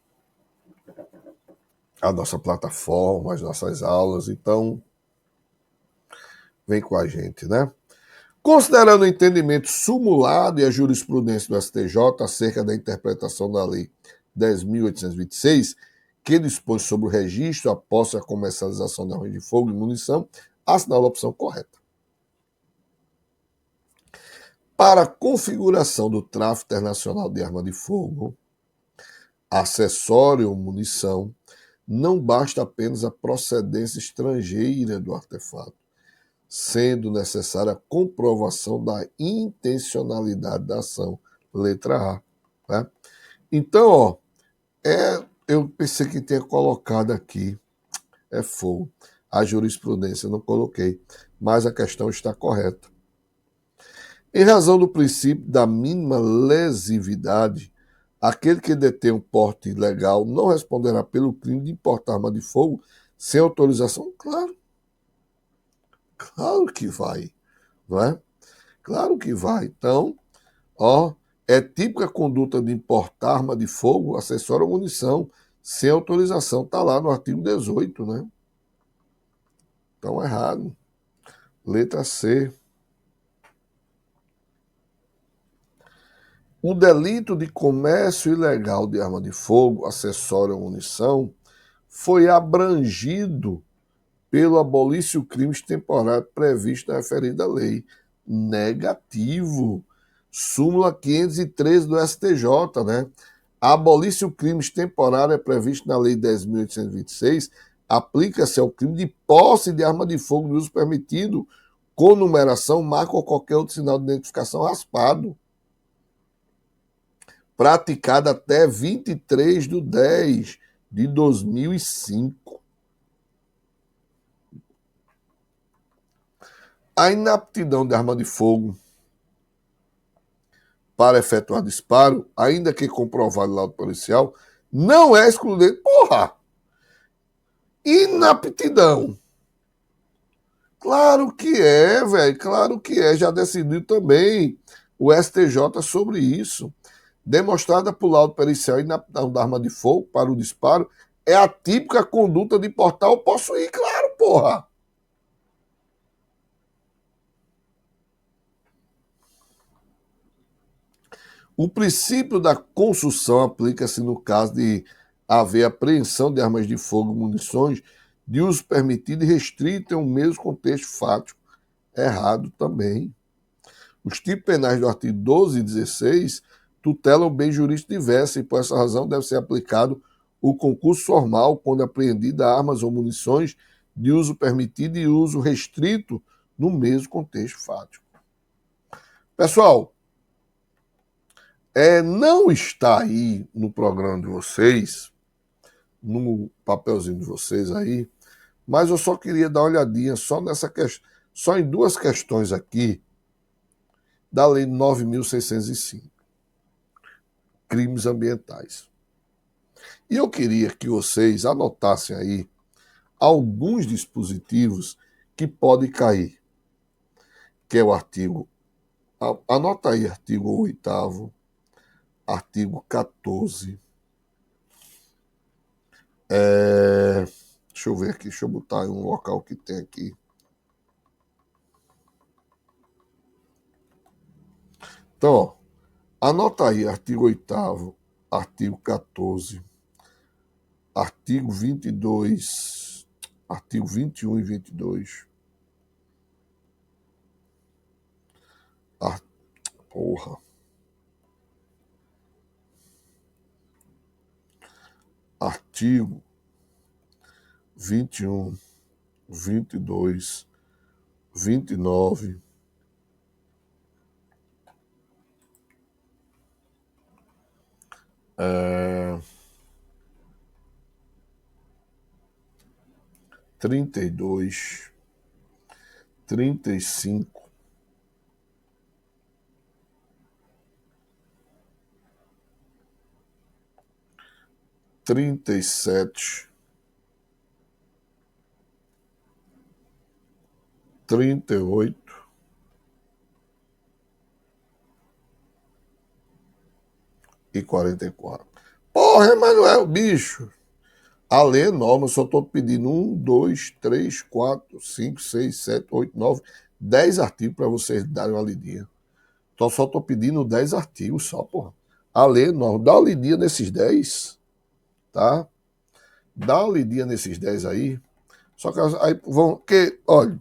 a nossa plataforma, as nossas aulas, então vem com a gente, né? Considerando o entendimento sumulado e a jurisprudência do STJ acerca da interpretação da Lei 10.826, que dispõe sobre o registro, a posse e a comercialização de armas de fogo e munição, assinala a opção correta. Para a configuração do tráfico internacional de arma de fogo, acessório ou munição, não basta apenas a procedência estrangeira do artefato, sendo necessária a comprovação da intencionalidade da ação, letra A. Né? Então, ó, eu pensei que tinha colocado aqui, fogo, a jurisprudência, não coloquei, mas a questão está correta. Em razão do princípio da mínima lesividade, aquele que detém um porte ilegal não responderá pelo crime de importar arma de fogo sem autorização? Claro que vai, não é? Claro que vai. Então, ó, é típica conduta de importar arma de fogo, acessório ou munição sem autorização. Está lá no artigo 18, né? Então, errado. Letra C. O delito de comércio ilegal de arma de fogo, acessório ou munição foi abrangido pelo abolício crimes temporários previsto na referida lei. Negativo. Súmula 513 do STJ, né? Abolício crimes temporário é previsto na Lei 10.826, aplica-se ao crime de posse de arma de fogo de uso permitido, com numeração, marca ou qualquer outro sinal de identificação raspado, praticado até 23/10/2005. A inaptidão de arma de fogo para efetuar disparo, ainda que comprovado laudo policial, não é excludente. Porra! Inaptidão. Claro que é, velho. Claro que é. Já decidiu também o STJ sobre isso. Demonstrada por laudo pericial inaptidão da arma de fogo para o disparo é a típica conduta de portar ou possuir. Claro, porra! O princípio da consução aplica-se no caso de haver apreensão de armas de fogo e munições de uso permitido e restrito em um mesmo contexto fático. Errado também. Os tipos penais do artigo 12 e 16 tutelam bem jurídico diverso e, por essa razão, deve ser aplicado o concurso formal quando apreendida armas ou munições de uso permitido e uso restrito no mesmo contexto fático. Pessoal, não está aí no programa de vocês, no papelzinho de vocês aí, mas eu só queria dar uma olhadinha só em duas questões aqui da Lei 9.605, crimes ambientais. E eu queria que vocês anotassem aí alguns dispositivos que podem cair, que é o artigo Anota aí, artigo 8º, artigo 14. Deixa eu ver aqui, deixa eu botar em um local que tem aqui. Então, ó, anota aí, artigo 8º, artigo 14, artigo 22, artigo 21 e 22. Porra. Artigo 21, 22, 29. É, 32, 35, 37, 38 e 44. Porra, Emanuel, bicho. A lei é enorme, eu só estou pedindo 1, 2, 3, 4, 5, 6, 7, 8, 9, 10 artigos para vocês darem uma lidinha. Então só estou pedindo 10 artigos só, porra. A lei é enorme. Dá uma lidinha nesses 10, tá? Dá uma lidinha nesses 10 aí. Só que aí vão. Que, olha,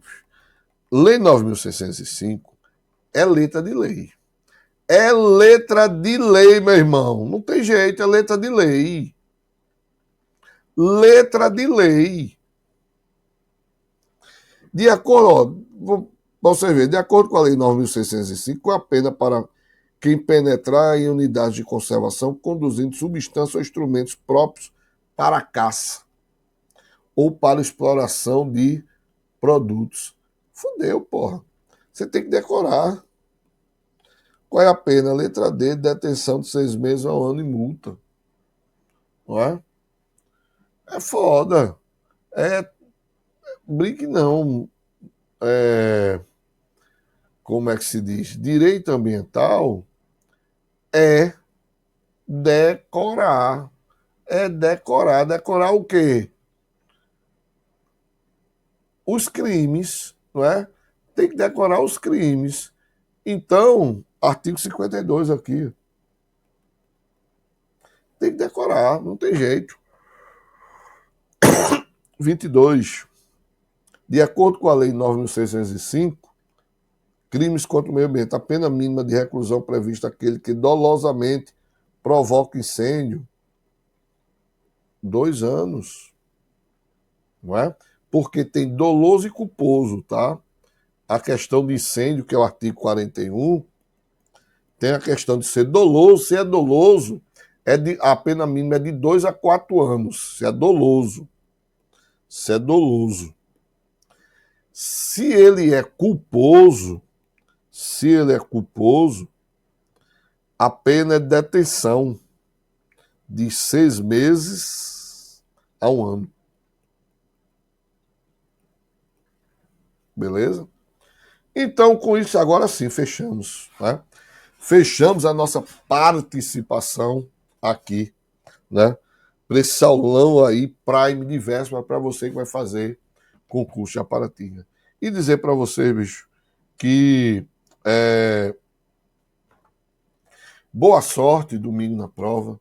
Lei 9.605 é letra de lei. É letra de lei, meu irmão. Não tem jeito, é letra de lei. Letra de lei. De acordo, ó, você ver, de acordo com a Lei 9.605, a pena para quem penetrar em unidades de conservação conduzindo substâncias ou instrumentos próprios para a caça ou para exploração de produtos. Fudeu, porra. Você tem que decorar. Qual é a pena? Letra D, detenção de 6 meses ao ano e multa. Não é? É foda. É, brinque não. É, como é que se diz? Direito ambiental é decorar. É decorar. Decorar o quê? Os crimes, não é? Tem que decorar os crimes. Então, artigo 52 aqui. Tem que decorar, não tem jeito. 22. De acordo com a Lei 9.605, crimes contra o meio ambiente, a pena mínima de reclusão prevista aquele que dolosamente provoca incêndio, 2 anos, não é? Porque tem doloso e culposo, tá? A questão de incêndio, que é o artigo 41, tem a questão de ser doloso. Se é doloso, a pena mínima é de 2 a 4 anos. Se é doloso. Se é doloso. Se ele é culposo, a pena é de detenção de 6 meses a 1 ano. Beleza? Então, com isso, agora sim, fechamos. Né? Fechamos a nossa participação aqui, né? Para esse aulão aí, Prime de véspera, para você que vai fazer concurso de Aparatinga. E dizer para você, bicho, que boa sorte domingo na prova,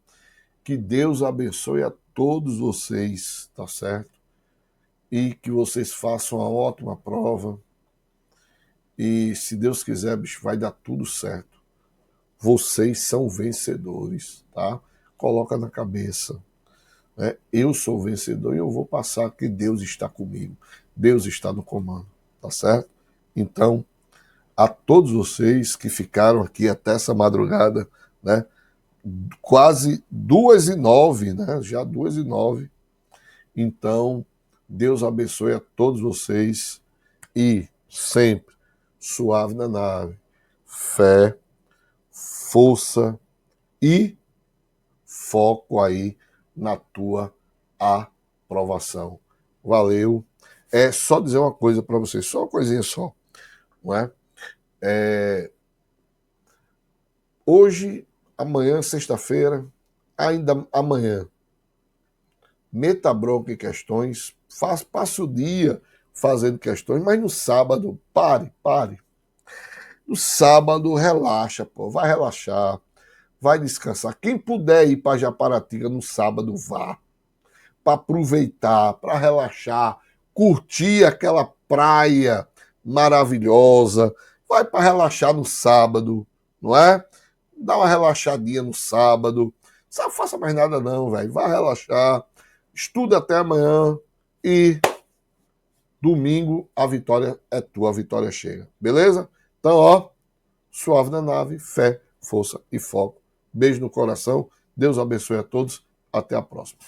que Deus abençoe a todos vocês, tá certo? E que vocês façam uma ótima prova. E se Deus quiser, bicho, vai dar tudo certo. Vocês são vencedores, tá? Coloca na cabeça. Né? Eu sou vencedor e eu vou passar que Deus está comigo. Deus está no comando, tá certo? Então, a todos vocês que ficaram aqui até essa madrugada, né? Quase 2h09, né? Já 2h09. Então, Deus abençoe a todos vocês e sempre suave na nave, fé, força e foco aí na tua aprovação. Valeu. É só dizer uma coisa para vocês, só uma coisinha só, não é? Hoje, amanhã, sexta-feira, ainda amanhã, meta a bronca em questões, passe o dia fazendo questões, mas no sábado, pare. No sábado, relaxa, pô, vai relaxar, vai descansar. Quem puder ir para Japaratinga no sábado, vá. Para aproveitar, para relaxar, curtir aquela praia maravilhosa. Vai para relaxar no sábado, não é? Dá uma relaxadinha no sábado. Não faça mais nada não, velho. Vai relaxar. Estuda até amanhã e domingo a vitória é tua, a vitória chega. Beleza? Então, ó, suave na nave, fé, força e foco. Beijo no coração. Deus abençoe a todos. Até a próxima.